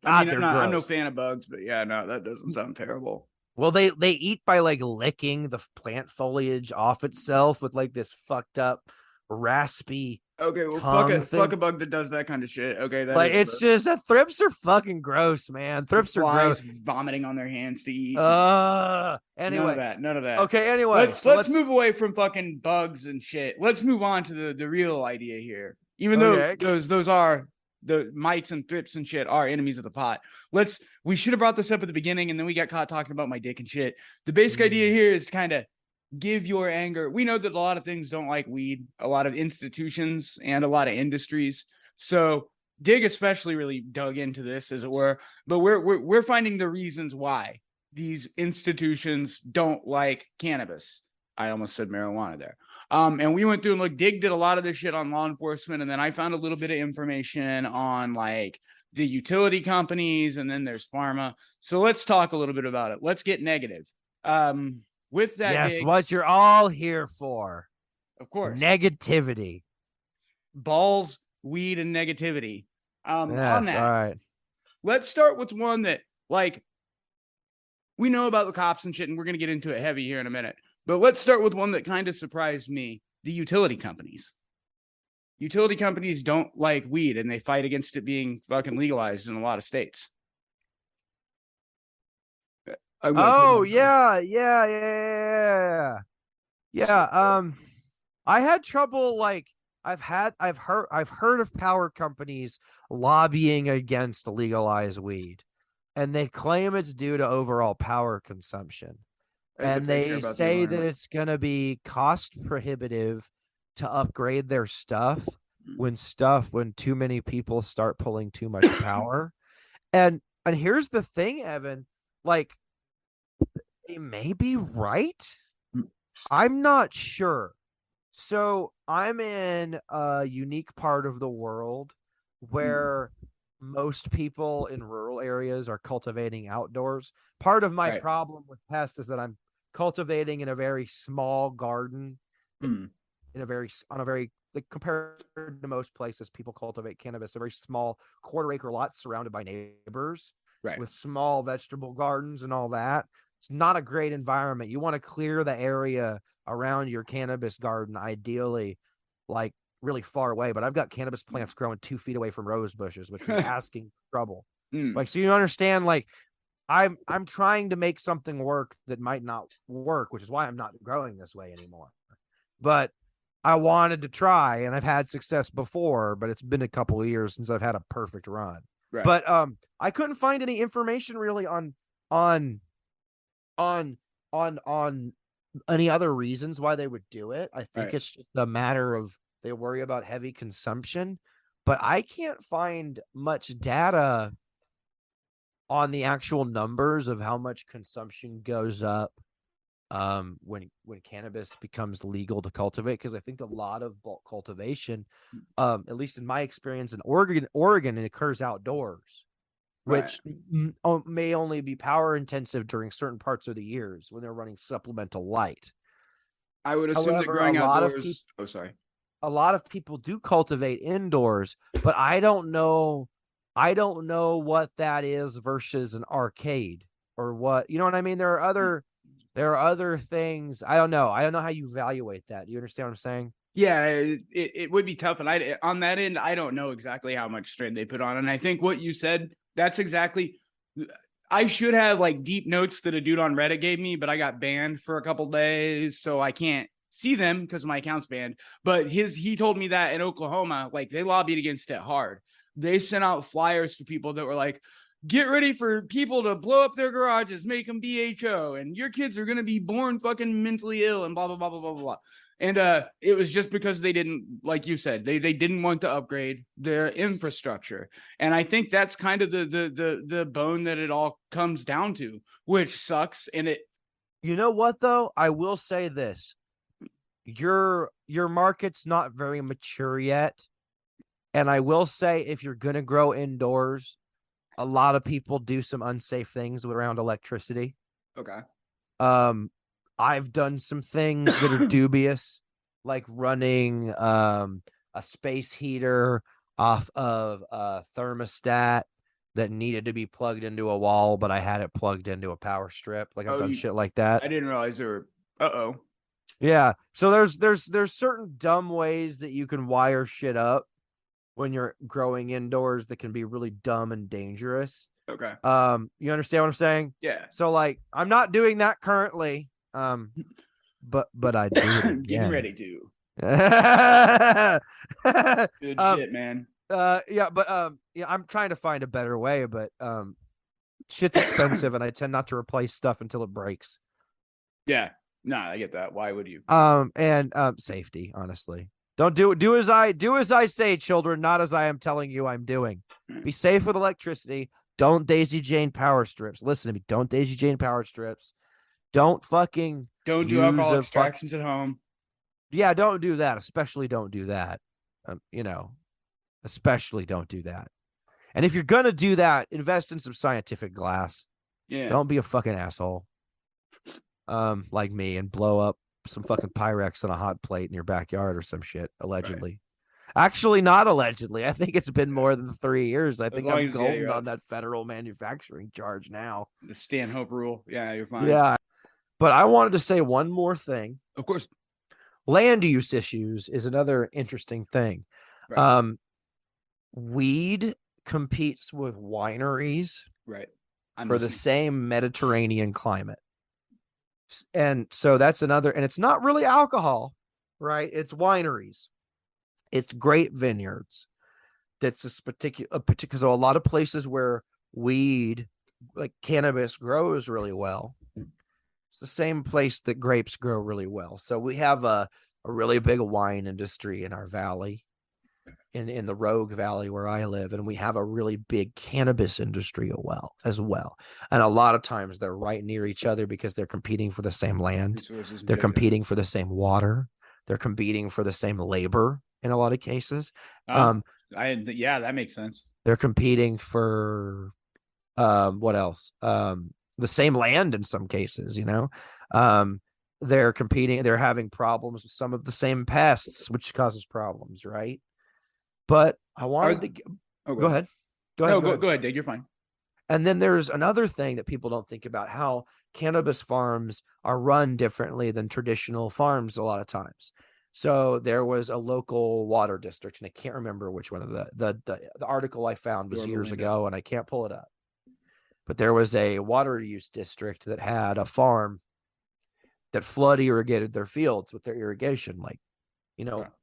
God, they're I'm no gross. fan of bugs, but yeah, no, that doesn't sound terrible. Well, they eat by like licking the plant foliage off itself with like this fucked up raspy Okay, well, tongue fuck thing. a bug that does that kind of shit. Okay, that Like is it's gross. just that thrips are fucking gross, man. With Thrips are gross. flies vomiting on their hands to eat. None of Anyway. that. None of that. Okay, anyway. So Let's move away from fucking bugs and shit. Let's move on to the real idea here. Even though okay. those are the mites and thrips and shit are enemies of the pot. We should have brought this up at the beginning and then we got caught talking about my dick and shit. The basic idea here is to kind of give your anger. We know that a lot of things don't like weed, a lot of institutions and a lot of industries. So Dig especially really dug into this, as it were, but we're finding the reasons why these institutions don't like cannabis. I almost said marijuana there. And we went through and look, Dig did a lot of this shit on law enforcement, and then I found a little bit of information on like the utility companies, and then there's pharma. So let's talk a little bit about it. Let's get negative. With that, Yes, Dig, what you're all here for. of course, Negativity. balls, weed, and negativity. On that, all right. let's start with one that, like, we know about the cops and shit, and we're going to get into it heavy here in a minute. But let's start with one that kind of surprised me: the utility companies. Utility companies don't like weed, and they fight against it being fucking legalized in a lot of states. Oh, yeah. I had trouble like I've heard of power companies lobbying against legalized weed, and they claim it's due to overall power consumption. And they say that it's going to be cost prohibitive to upgrade their stuff when too many people start pulling too much power. And here's the thing, Evan, like they may be right. I'm not sure. So I'm in a unique part of the world where most people in rural areas are cultivating outdoors. Part of my problem with pests is that I'm cultivating in a very small garden, in a very like compared to most places people cultivate cannabis, a very small quarter-acre lot surrounded by neighbors, with small vegetable gardens and all that. It's not a great environment. You want to clear the area around your cannabis garden, ideally, like really far away. But I've got cannabis plants growing 2 feet away from rose bushes, which is asking trouble. Like, so you understand, like, I'm trying to make something work that might not work, which is why I'm not growing this way anymore. But I wanted to try, and I've had success before, but it's been a couple of years since I've had a perfect run. But I couldn't find any information really on any other reasons why they would do it. I think it's just a matter of they worry about heavy consumption, but I can't find much data on the actual numbers of how much consumption goes up when cannabis becomes legal to cultivate, because I think a lot of bulk cultivation, at least in my experience in Oregon, it occurs outdoors, which may only be power intensive during certain parts of the years when they're running supplemental light. I would assume that growing outdoors. A lot of people do cultivate indoors, but I don't know what that is versus an arcade or what, you know what I mean? There are other things. I don't know how you evaluate that. Do you understand what I'm saying? Yeah, it would be tough. And on that end, I don't know exactly how much strain they put on. And I think what you said, that's exactly, I should have like deep notes that a dude on Reddit gave me, but I got banned for a couple days, so I can't see them because my account's banned. But he told me that in Oklahoma, like they lobbied against it hard. They sent out flyers to people that were like, get ready for people to blow up their garages, make them BHO, and your kids are going to be born fucking mentally ill and blah, blah, blah, blah, blah, blah. And it was just because they didn't, like you said, they didn't want to upgrade their infrastructure. And I think that's kind of the bone that it all comes down to, which sucks. And it, you know what though? I will say this. Your market's not very mature yet. And I will say, if you're going to grow indoors, a lot of people do some unsafe things around electricity. Okay. I've done some things that are dubious, like running a space heater off of a thermostat that needed to be plugged into a wall, but I had it plugged into a power strip. Like I've done shit like that. I didn't realize there were. Uh-oh. Yeah. So there's certain dumb ways that you can wire shit up when you're growing indoors that can be really dumb and dangerous. Okay. You understand what I'm saying? Yeah. So like I'm not doing that currently. But I do it again. Getting ready to. Good shit, man. Yeah, but yeah, I'm trying to find a better way, but shit's expensive and I tend not to replace stuff until it breaks. Yeah. No, I get that. Why would you? And safety, honestly. Don't do as I say, children, not as I am telling you I'm doing. Be safe with electricity. Don't daisy chain power strips. Listen to me. Don't daisy chain power strips. Don't fucking do alcohol extractions at home. Yeah, don't do that. Especially don't do that. Especially don't do that. And if you're gonna do that, invest in some scientific glass. Yeah. Don't be a fucking asshole. Like me and blow up some fucking Pyrex on a hot plate in your backyard or some shit, allegedly. Right. Actually, not allegedly. I think it's been more than 3 years. I think I'm golden on that federal manufacturing charge now. The Stanhope rule. Yeah, you're fine. Yeah. But I wanted to say one more thing. Of course. Land use issues is another interesting thing. Right. Weed competes with wineries for the same Mediterranean climate. And so that's another, and it's not really alcohol, right? It's wineries. It's grape vineyards. That's this particular, because a lot of places where weed, like cannabis, grows really well. It's the same place that grapes grow really well. So we have a really big wine industry in our valley, in the Rogue Valley where I live, and we have a really big cannabis industry as well. And a lot of times they're right near each other because they're competing for the same land. They're competing for the same water. They're competing for the same labor in a lot of cases. Yeah, that makes sense. They're competing for what else? The same land in some cases, they're competing. They're having problems with some of the same pests, which causes problems, right? But I wanted to go ahead. Go ahead, Dig. You're fine. And then there's another thing that people don't think about, how cannabis farms are run differently than traditional farms a lot of times. So there was a local water district, and I can't remember which one of the article I found was years ago, and I can't pull it up. But there was a water use district that had a farm that flood irrigated their fields with their irrigation,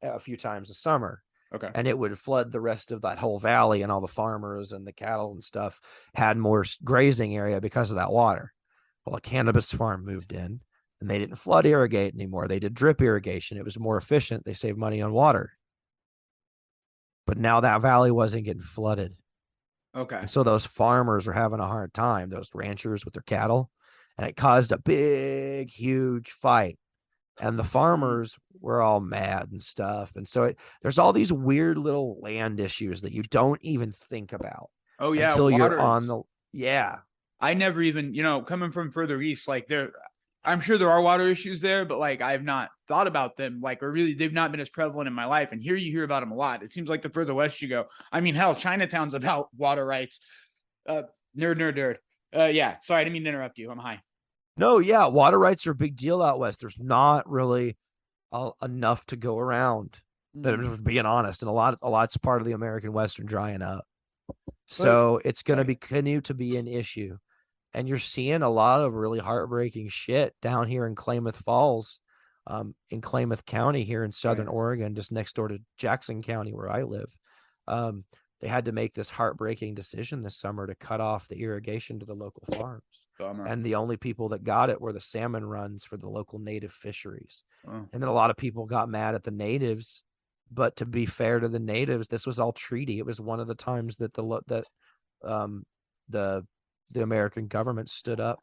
a few times a summer. Okay. And it would flood the rest of that whole valley, and all the farmers and the cattle and stuff had more grazing area because of that water. Well, a cannabis farm moved in, and they didn't flood irrigate anymore. They did drip irrigation. It was more efficient. They saved money on water. But now that valley wasn't getting flooded. Okay. And so those farmers are having a hard time, those ranchers with their cattle, and it caused a big, huge fight. And the farmers were all mad and stuff. And so there's all these weird little land issues that you don't even think about. Oh, yeah. Until you're on the, yeah. I never even, coming from further east, I'm sure there are water issues there, but I've not thought about them, or really they've not been as prevalent in my life. And here you hear about them a lot. It seems like the further west you go. I mean, hell, Chinatown's about water rights. Nerd. Yeah. Sorry, I didn't mean to interrupt you. I'm high. No, yeah, water rights are a big deal out west. There's not really enough to go around. Just being honest, and a lot's part of the American Western drying up. So it's going to continue to be an issue, and you're seeing a lot of really heartbreaking shit down here in Klamath Falls, in Klamath County here in Southern Oregon, just next door to Jackson County where I live. They had to make this heartbreaking decision this summer to cut off the irrigation to the local farms. Bummer. And the only people that got it were the salmon runs for the local native fisheries. Oh. And then a lot of people got mad at the natives. But to be fair to the natives, this was all treaty. It was one of the times that the American government stood up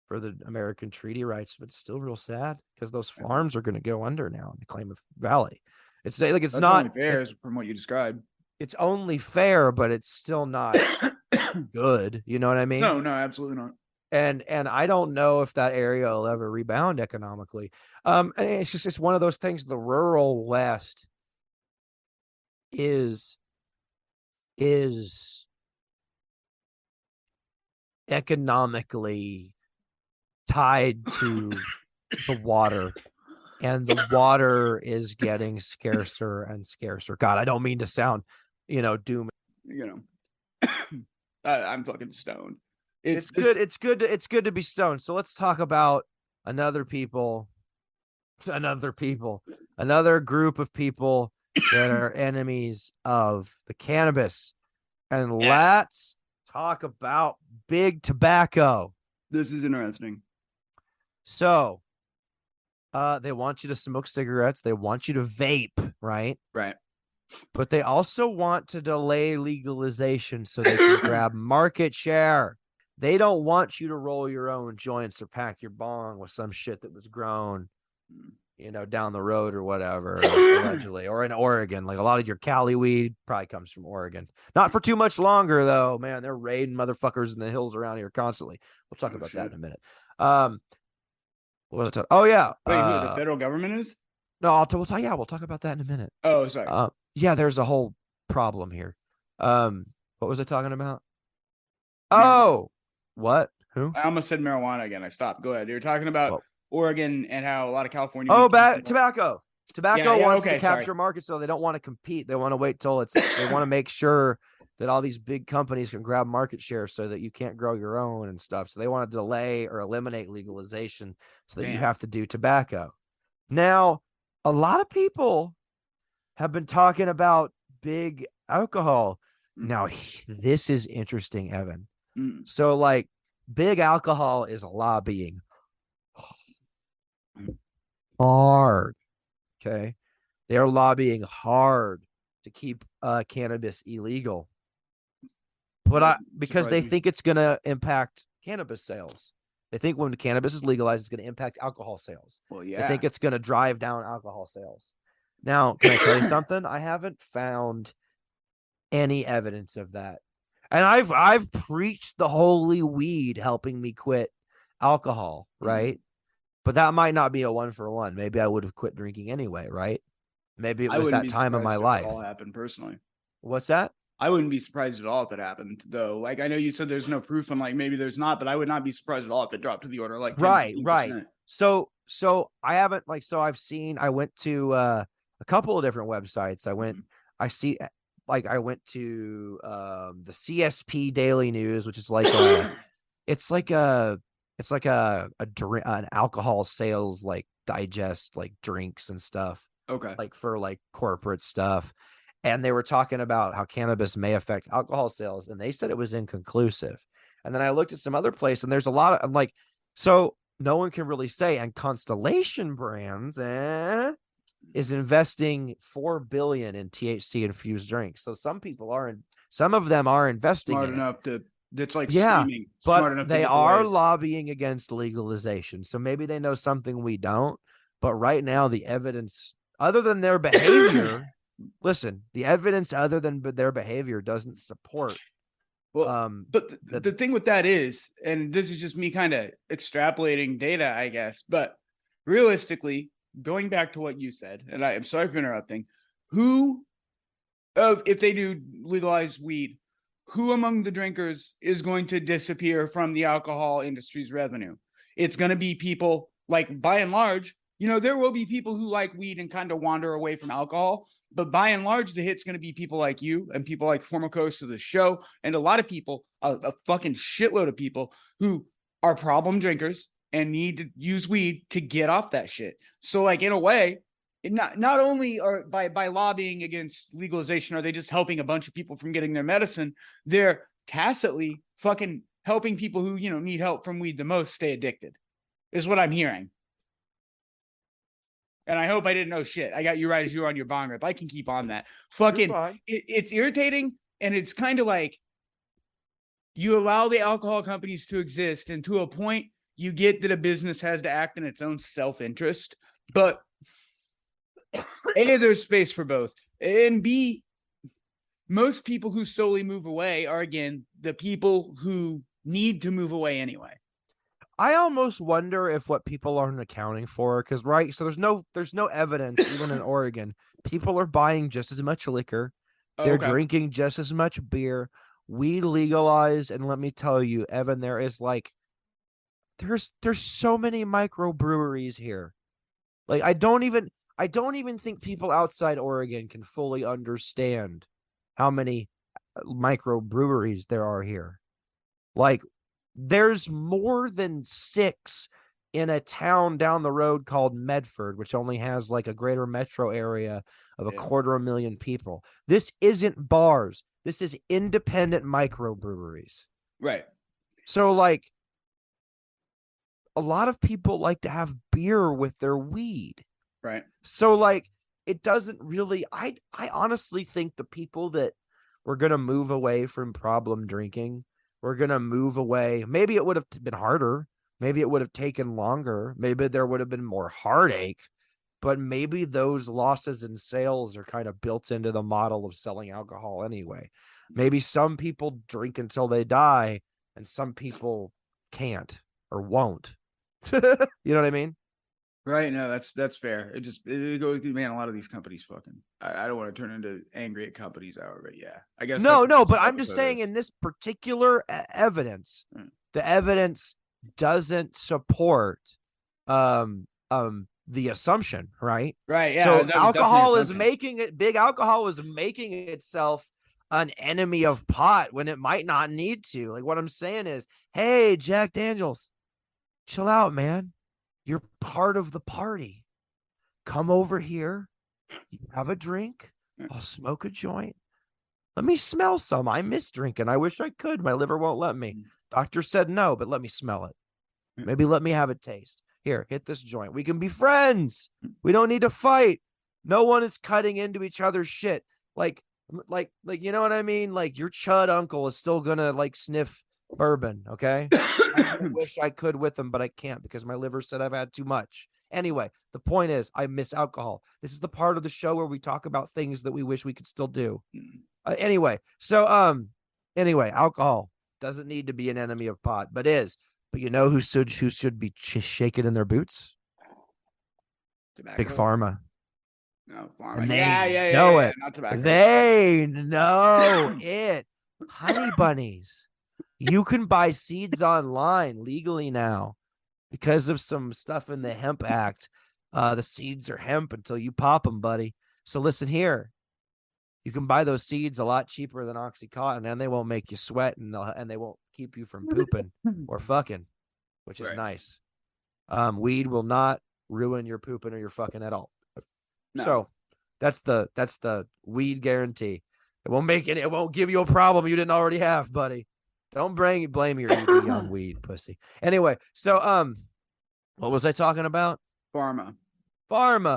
for the American treaty rights. But it's still real sad because those farms are going to go under now in the Klamath Valley. It's That's not fair from what you described. It's only fair, but it's still not good. You know what I mean? No, absolutely not. And I don't know if that area will ever rebound economically. And it's one of those things. The rural West is economically tied to the water, and the water is getting scarcer and scarcer. God, I don't mean to sound, doom. I'm fucking stoned. It's good. It's good to be stoned. So let's talk about another group of people that are enemies of the cannabis. And let's talk about big tobacco. This is interesting. So, they want you to smoke cigarettes. They want you to vape, right? Right. But they also want to delay legalization so they can grab market share. They don't want you to roll your own joints or pack your bong with some shit that was grown, down the road or whatever, allegedly, or in Oregon. Like a lot of your Cali weed probably comes from Oregon. Not for too much longer, though. Man, they're raiding motherfuckers in the hills around here constantly. We'll talk about that in a minute. What was I talking? Oh yeah. Wait, who the federal government is? No, we'll talk about that in a minute. Oh, sorry. Yeah, there's a whole problem here. What was I talking about? Oh, what? Who? I almost said marijuana again. I stopped. Go ahead. You're talking about Oregon and how a lot of California. Tobacco. Tobacco wants to capture markets, so they don't want to compete. They want to wait till they want to make sure that all these big companies can grab market share so that you can't grow your own and stuff. So they want to delay or eliminate legalization so that you have to do tobacco. Now, a lot of people have been talking about big alcohol. Now, this is interesting, Evan. So, like, big alcohol is lobbying hard. Okay. They are lobbying hard to keep cannabis illegal. But because they think it's going to impact cannabis sales. They think when cannabis is legalized, it's going to impact alcohol sales. Well, yeah. They think it's going to drive down alcohol sales. Now, can I tell you something? I haven't found any evidence of that. And I've preached the holy weed helping me quit alcohol, right? But that might not be a 1-for-1. Maybe I would have quit drinking anyway, right? Maybe it was that time of my life. It all happened personally. What's that? I wouldn't be surprised at all if it happened, though. Like, I know you said there's no proof, and like maybe there's not, but I would not be surprised at all if it dropped to the order like 10, right. So I haven't I went to a couple of different websites. I went to the CSP Daily News, which is like an alcohol sales like digest like drinks and stuff. Okay. Like for like corporate stuff. And they were talking about how cannabis may affect alcohol sales, and they said it was inconclusive. And then I looked at some other place, and there's a lot of, I'm like, so no one can really say. And Constellation Brands is investing $4 billion in THC infused drinks. So some of them are investing smart in enough it. to. That's like screaming. But they are lobbying against legalization. So maybe they know something we don't. But right now, the evidence, other than their behavior, the evidence other than their behavior doesn't support. Well, but the thing with that is, and this is just me kind of extrapolating data, I guess, but realistically, going back to what you said, and I am sorry for interrupting, if they do legalize weed, who among the drinkers is going to disappear from the alcohol industry's revenue? It's going to be people, like, by and large, there will be people who like weed and kind of wander away from alcohol. But by and large, the hit's going to be people like you and people like former co-hosts of the show, and a lot of people, a fucking shitload of people who are problem drinkers and need to use weed to get off that shit. So, like, in a way, not only are by lobbying against legalization are they just helping a bunch of people from getting their medicine, they're tacitly fucking helping people who need help from weed the most stay addicted, is what I'm hearing. And I hope I didn't know shit. I got you right as you were on your bong rip. I can keep on that. Fucking, it's irritating, and it's kind of like you allow the alcohol companies to exist, and to a point, you get that a business has to act in its own self-interest. But A, there's space for both. And B, most people who solely move away are, again, the people who need to move away anyway. I almost wonder if what people aren't accounting for, because so there's no evidence, even in Oregon, people are buying just as much liquor, they're drinking just as much beer. weed legalized, and let me tell you, Evan, there's so many microbreweries here. Like I don't even think people outside Oregon can fully understand how many microbreweries there are here. Like there's more than 6 in a town down the road called Medford, which only has like a greater metro area of 250,000 people. This isn't bars. This is independent microbreweries. Right. So like a lot of people like to have beer with their weed. Right. So like it doesn't really I honestly think the people that were going to move away from problem drinking, were going to move away. Maybe it would have been harder. Maybe it would have taken longer. Maybe there would have been more heartache, but maybe those losses in sales are kind of built into the model of selling alcohol anyway. Maybe some people drink until they die and some people can't or won't. You know what I mean? Right. No, that's fair. It goes, man, a lot of these companies fucking, I don't want to turn into angry at companies hour, but yeah, I guess. No, but I'm just saying in this particular evidence, the evidence doesn't support the assumption, right? Right. Yeah. So alcohol is making it big. Alcohol is making itself an enemy of pot when it might not need to. Like what I'm saying is, hey, Jack Daniels, chill out, man. You're part of the party. Come over here. You have a drink. I'll smoke a joint. Let me smell some. I miss drinking. I wish I could. My liver won't let me. Doctor said no, but let me smell it. Maybe let me have a taste. Here, hit this joint. We can be friends. We don't need to fight. No one is cutting into each other's shit. Like, you know what I mean? Like your chud uncle is still gonna like sniff bourbon, okay? I wish I could with them, but I can't because my liver said I've had too much. Anyway, the point is I miss alcohol. This is the part of the show where we talk about things that we wish we could still do. Anyway, alcohol doesn't need to be an enemy of pot, but is. But you know who should be shaking in their boots? Tobacco. Big Pharma. No, Pharma. And they know it. Not tobacco. They know it. Honey bunnies. You can buy seeds online legally now because of some stuff in the Hemp Act. The seeds are hemp until you pop them, buddy. So listen here. You can buy those seeds a lot cheaper than Oxycontin, and they won't make you sweat, and they won't keep you from pooping or fucking, which is nice. Weed will not ruin your pooping or your fucking at all. No. So that's the weed guarantee. It won't make it. It won't give you a problem you didn't already have, buddy. Don't blame your ED on weed, pussy. Anyway, so what was I talking about? Pharma.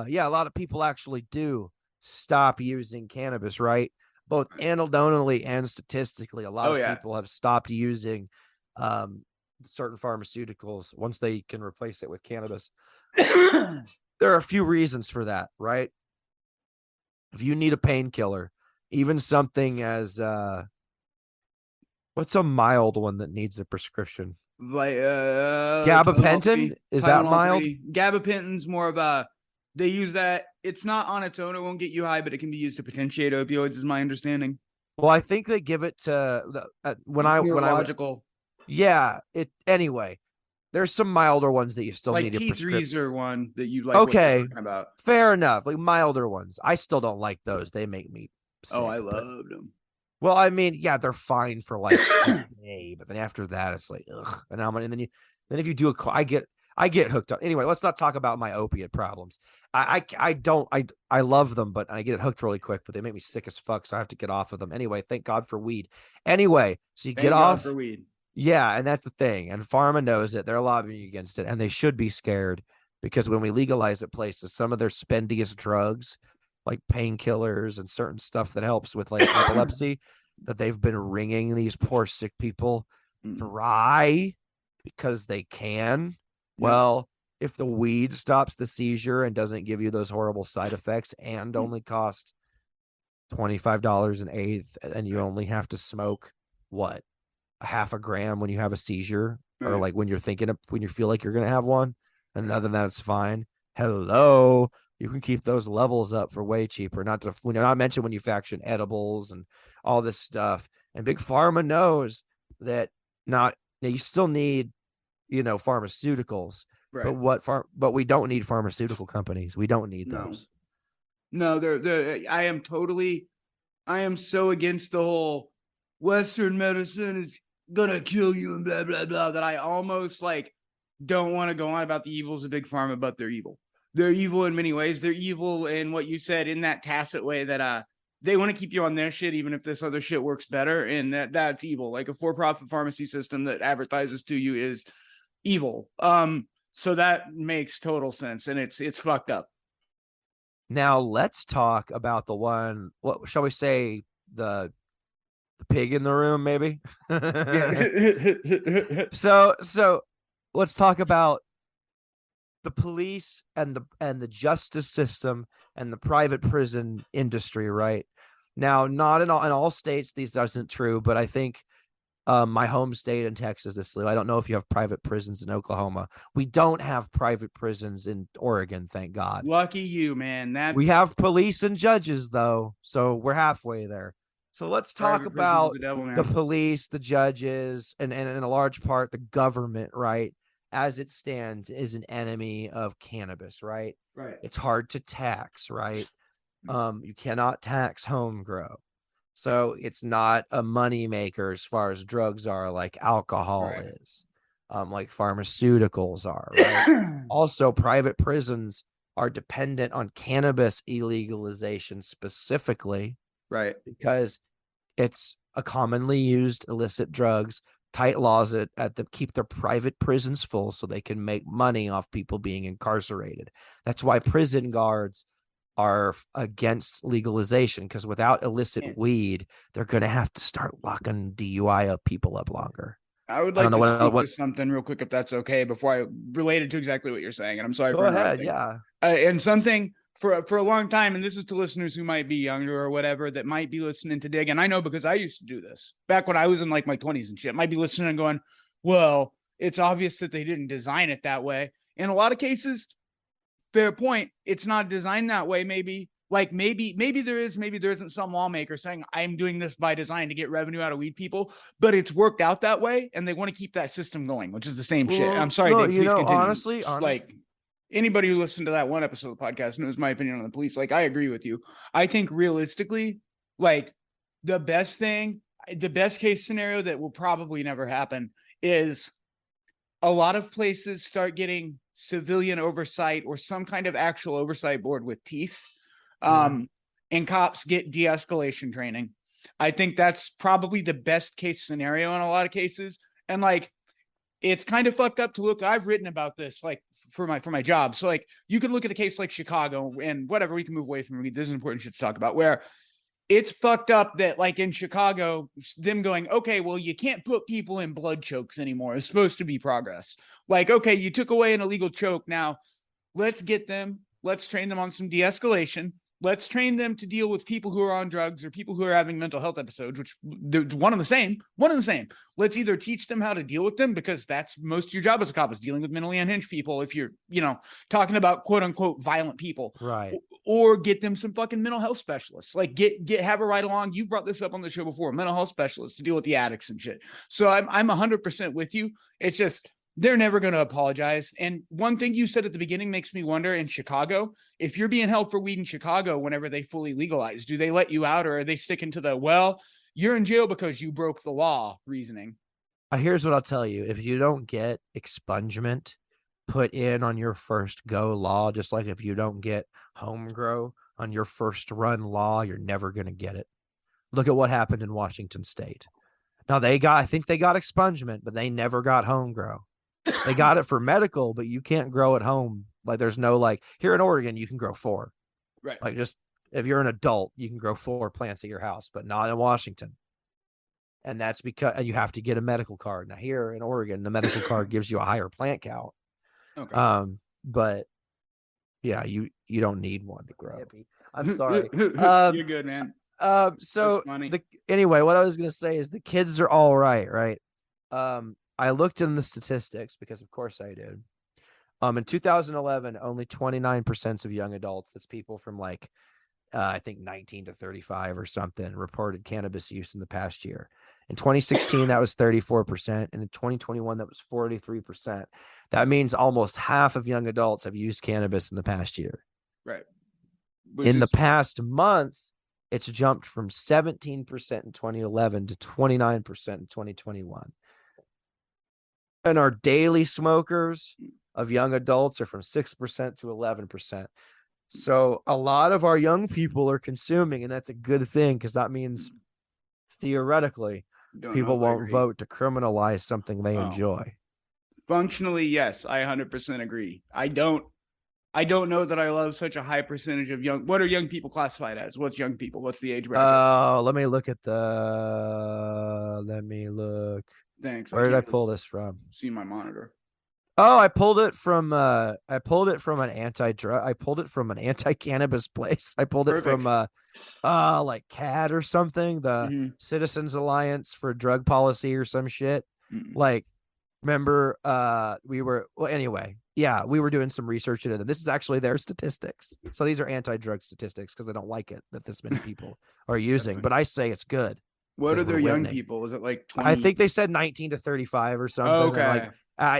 Yeah, a lot of people actually do stop using cannabis, right? Both anecdotally and statistically, a lot of people have stopped using certain pharmaceuticals once they can replace it with cannabis. There are a few reasons for that, right? If you need a painkiller, even something as what's a mild one that needs a prescription? Like gabapentin? Is that mild? Gabapentin's more of a, they use that. It's not on its own. It won't get you high, but it can be used to potentiate opioids, is my understanding. Well, I think they give it to anyway. There's some milder ones that you still like need a prescription. Like T3s are one that you like. Okay, about. Fair enough. Like milder ones. I still don't like those. They make me sick. Oh, I loved them. Well, I mean, yeah, they're fine for like a day, but then after that, it's like, ugh. And then if you do I get hooked up. Anyway, let's not talk about my opiate problems. I love them, but I get hooked really quick, but they make me sick as fuck, so I have to get off of them. Anyway, thank God for weed. Anyway, so you get off for weed. Yeah, and that's the thing. And Pharma knows it. They're lobbying against it, and they should be scared because when we legalize it places, some of their spendiest drugs, like painkillers and certain stuff that helps with like epilepsy, that they've been wringing these poor sick people dry because they can. Well, if the weed stops the seizure and doesn't give you those horrible side effects and only cost $25 an eighth, and you only have to smoke what, a half a gram when you have a seizure, or like when you feel like you're gonna have one, and other than that, it's fine. Hello, you can keep those levels up for way cheaper. Not mention when you faction edibles and all this stuff. And Big Pharma knows that now you still need, pharmaceuticals, Right. but we don't need pharmaceutical companies. We don't need No. those. No, I am so against the whole Western medicine is gonna kill you and blah blah blah that I almost like don't want to go on about the evils of Big Pharma, but they're evil. They're evil in many ways. They're evil in what you said in that tacit way that they want to keep you on their shit even if this other shit works better, and that's evil. Like a for-profit pharmacy system that advertises to you is evil. So that makes total sense, and it's fucked up. Now let's talk about the one. What shall we say? The pig in the room, maybe. Yeah. So let's talk about the police and the justice system and the private prison industry, right? Now, not in all states these isn't true, but I think my home state in Texas, I don't know if you have private prisons in Oklahoma. We don't have private prisons in Oregon, thank God. Lucky you, man. We have police and judges, though, so we're halfway there. So let's talk about the police, the judges, and in a large part the government, right? As it stands, is an enemy of cannabis, right? Right. It's hard to tax, right? You cannot tax home grow. So it's not a money maker as far as drugs are, like alcohol is, like pharmaceuticals are, right? Also, private prisons are dependent on cannabis illegalization specifically, right? Because it's a commonly used illicit drugs. Tight laws keep their private prisons full so they can make money off people being incarcerated. That's why prison guards are against legalization, because without illicit weed, they're going to have to start locking DUI people up longer. I would like to speak to something real quick, if that's okay, before I relate it to exactly what you're saying. And I'm sorry for interrupting. Go ahead, yeah. And something for a long time, and this is to listeners who might be younger or whatever that might be listening to Dig. And I know because I used to do this back when I was in like my 20s and shit. Might be listening and going, well, it's obvious that they didn't design it that way. In a lot of cases, fair point. It's not designed that way. Maybe there is, maybe there isn't some lawmaker saying I'm doing this by design to get revenue out of weed people, but it's worked out that way, and they want to keep that system going, which is the same shit. I'm sorry, Dave, please continue. Honestly, like anybody who listened to that one episode of the podcast knows my opinion on the police. Like, I agree with you. I think realistically, like the best case scenario that will probably never happen is a lot of places start getting civilian oversight or some kind of actual oversight board with teeth. And cops get de-escalation training. I think that's probably the best case scenario in a lot of cases. And like, it's kind of fucked up to look. I've written about this like for my job. So like, you can look at a case like Chicago and whatever, we can move away from it. This is important shit to talk about, where it's fucked up that like in Chicago, them going, okay, well, you can't put people in blood chokes anymore. It's supposed to be progress. Like, okay, you took away an illegal choke. Now let's train them on some de-escalation. Let's train them to deal with people who are on drugs or people who are having mental health episodes, which they're one and the same. Let's either teach them how to deal with them, because that's most of your job as a cop is dealing with mentally unhinged people. If you're, talking about quote unquote violent people, right? Or get them some fucking mental health specialists. Like have a ride along. You brought this up on the show before, mental health specialists to deal with the addicts and shit. So I'm 100% with you. It's just, they're never going to apologize. And one thing you said at the beginning makes me wonder, in Chicago, if you're being held for weed in Chicago, whenever they fully legalize, do they let you out, or are they sticking to the, well, you're in jail because you broke the law reasoning? Here's what I'll tell you. If you don't get expungement put in on your first go law, just like if you don't get home grow on your first run law, you're never going to get it. Look at what happened in Washington State. Now I think they got expungement, but they never got home grow. They got it for medical, but you can't grow at home. Like, there's no, like, here in Oregon, you can grow 4. Right. Like, just if you're an adult, you can grow 4 plants at your house, but not in Washington. And that's because you have to get a medical card. Now, here in Oregon, the medical card gives you a higher plant count. Okay. But yeah, you don't need one to grow. I'm sorry. You're good, man. So anyway, what I was gonna say is the kids are all right. I looked in the statistics because of course I did. In 2011, only 29% of young adults, that's people from like I think 19 to 35 or something, reported cannabis use in the past year. In 2016, that was 34%. And in 2021, that was 43%. That means almost half of young adults have used cannabis in the past year. Right. In the past month, it's jumped from 17% in 2011 to 29% in 2021. And our daily smokers of young adults are from 6% to 11%. So a lot of our young people are consuming, and that's a good thing, because that means theoretically people won't vote to criminalize something they enjoy. Functionally, yes, I 100% agree. I don't know that I love such a high percentage of young. What are young people classified as? What's young people? What's the age bracket? Let me look. Thanks. Where did I pull this from? See my monitor. Oh, I pulled it from an anti-cannabis place. I pulled it from like CAD or something, the Citizens Alliance for Drug Policy or some shit. Like, remember, we were doing some research into them. This is actually their statistics. So these are anti-drug statistics because they don't like it that this many people are using. But I say it's good. What are their young people? Is it like 20? I think they said 19 to 35 or something. Oh, okay.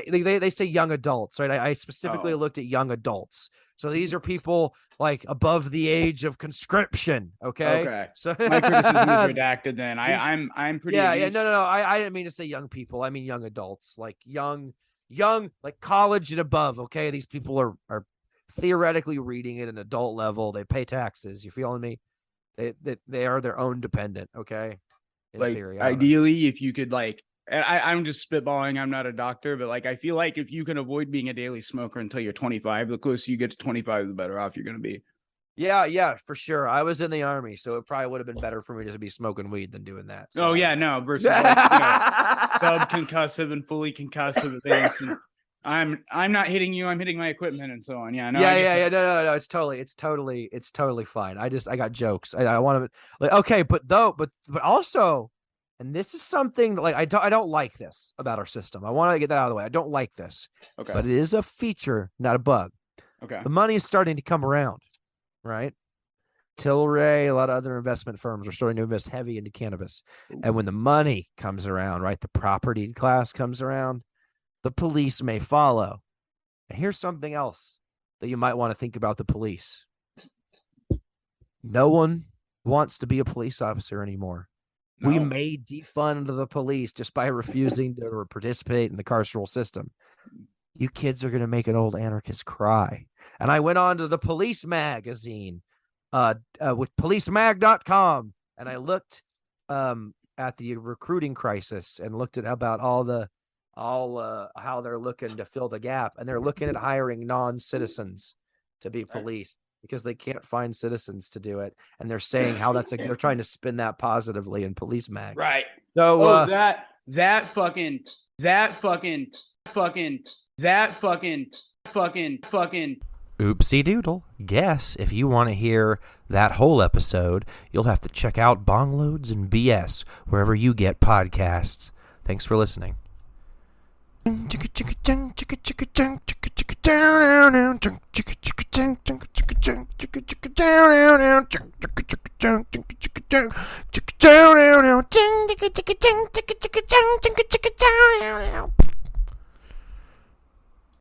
They say young adults, right? I specifically looked at young adults. So these are people like above the age of conscription. Okay. So my criticism is redacted. Then I'm pretty. Yeah. No. I didn't mean to say young people. I mean young adults, like young, like college and above. Okay. These people are theoretically reading at an adult level. They pay taxes. You feeling me? They are their own dependent. Okay. In theory, ideally, if you could I'm just spitballing. I'm not a doctor, but I feel like if you can avoid being a daily smoker until you're 25, the closer you get to 25, the better off you're going to be. Yeah, for sure. I was in the Army, so it probably would have been better for me to be smoking weed than doing that. So. Versus subconcussive and fully concussive events. And I'm not hitting you. I'm hitting my equipment and so on. Yeah. No. No. It's totally fine. I got jokes. I want to okay, but also. And this is something that I don't like this about our system. I want to get that out of the way. I don't like this. Okay. But it is a feature, not a bug. Okay. The money is starting to come around, right? Tilray, a lot of other investment firms are starting to invest heavy into cannabis. Ooh. And when the money comes around, right, the property class comes around, the police may follow. And here's something else that you might want to think about the police. No one wants to be a police officer anymore. No. We may defund the police just by refusing to participate in the carceral system. You kids are going to make an old anarchist cry. And I went on to the police magazine with policemag.com, and I looked at the recruiting crisis and looked at about how they're looking to fill the gap. And they're looking at hiring non-citizens to be police. Because they can't find citizens to do it, and they're saying how they're trying to spin that positively in Police Mag. Right. So that fucking. Oopsie doodle. Guess if you want to hear that whole episode, you'll have to check out Bongloads and BS wherever you get podcasts. Thanks for listening. Down.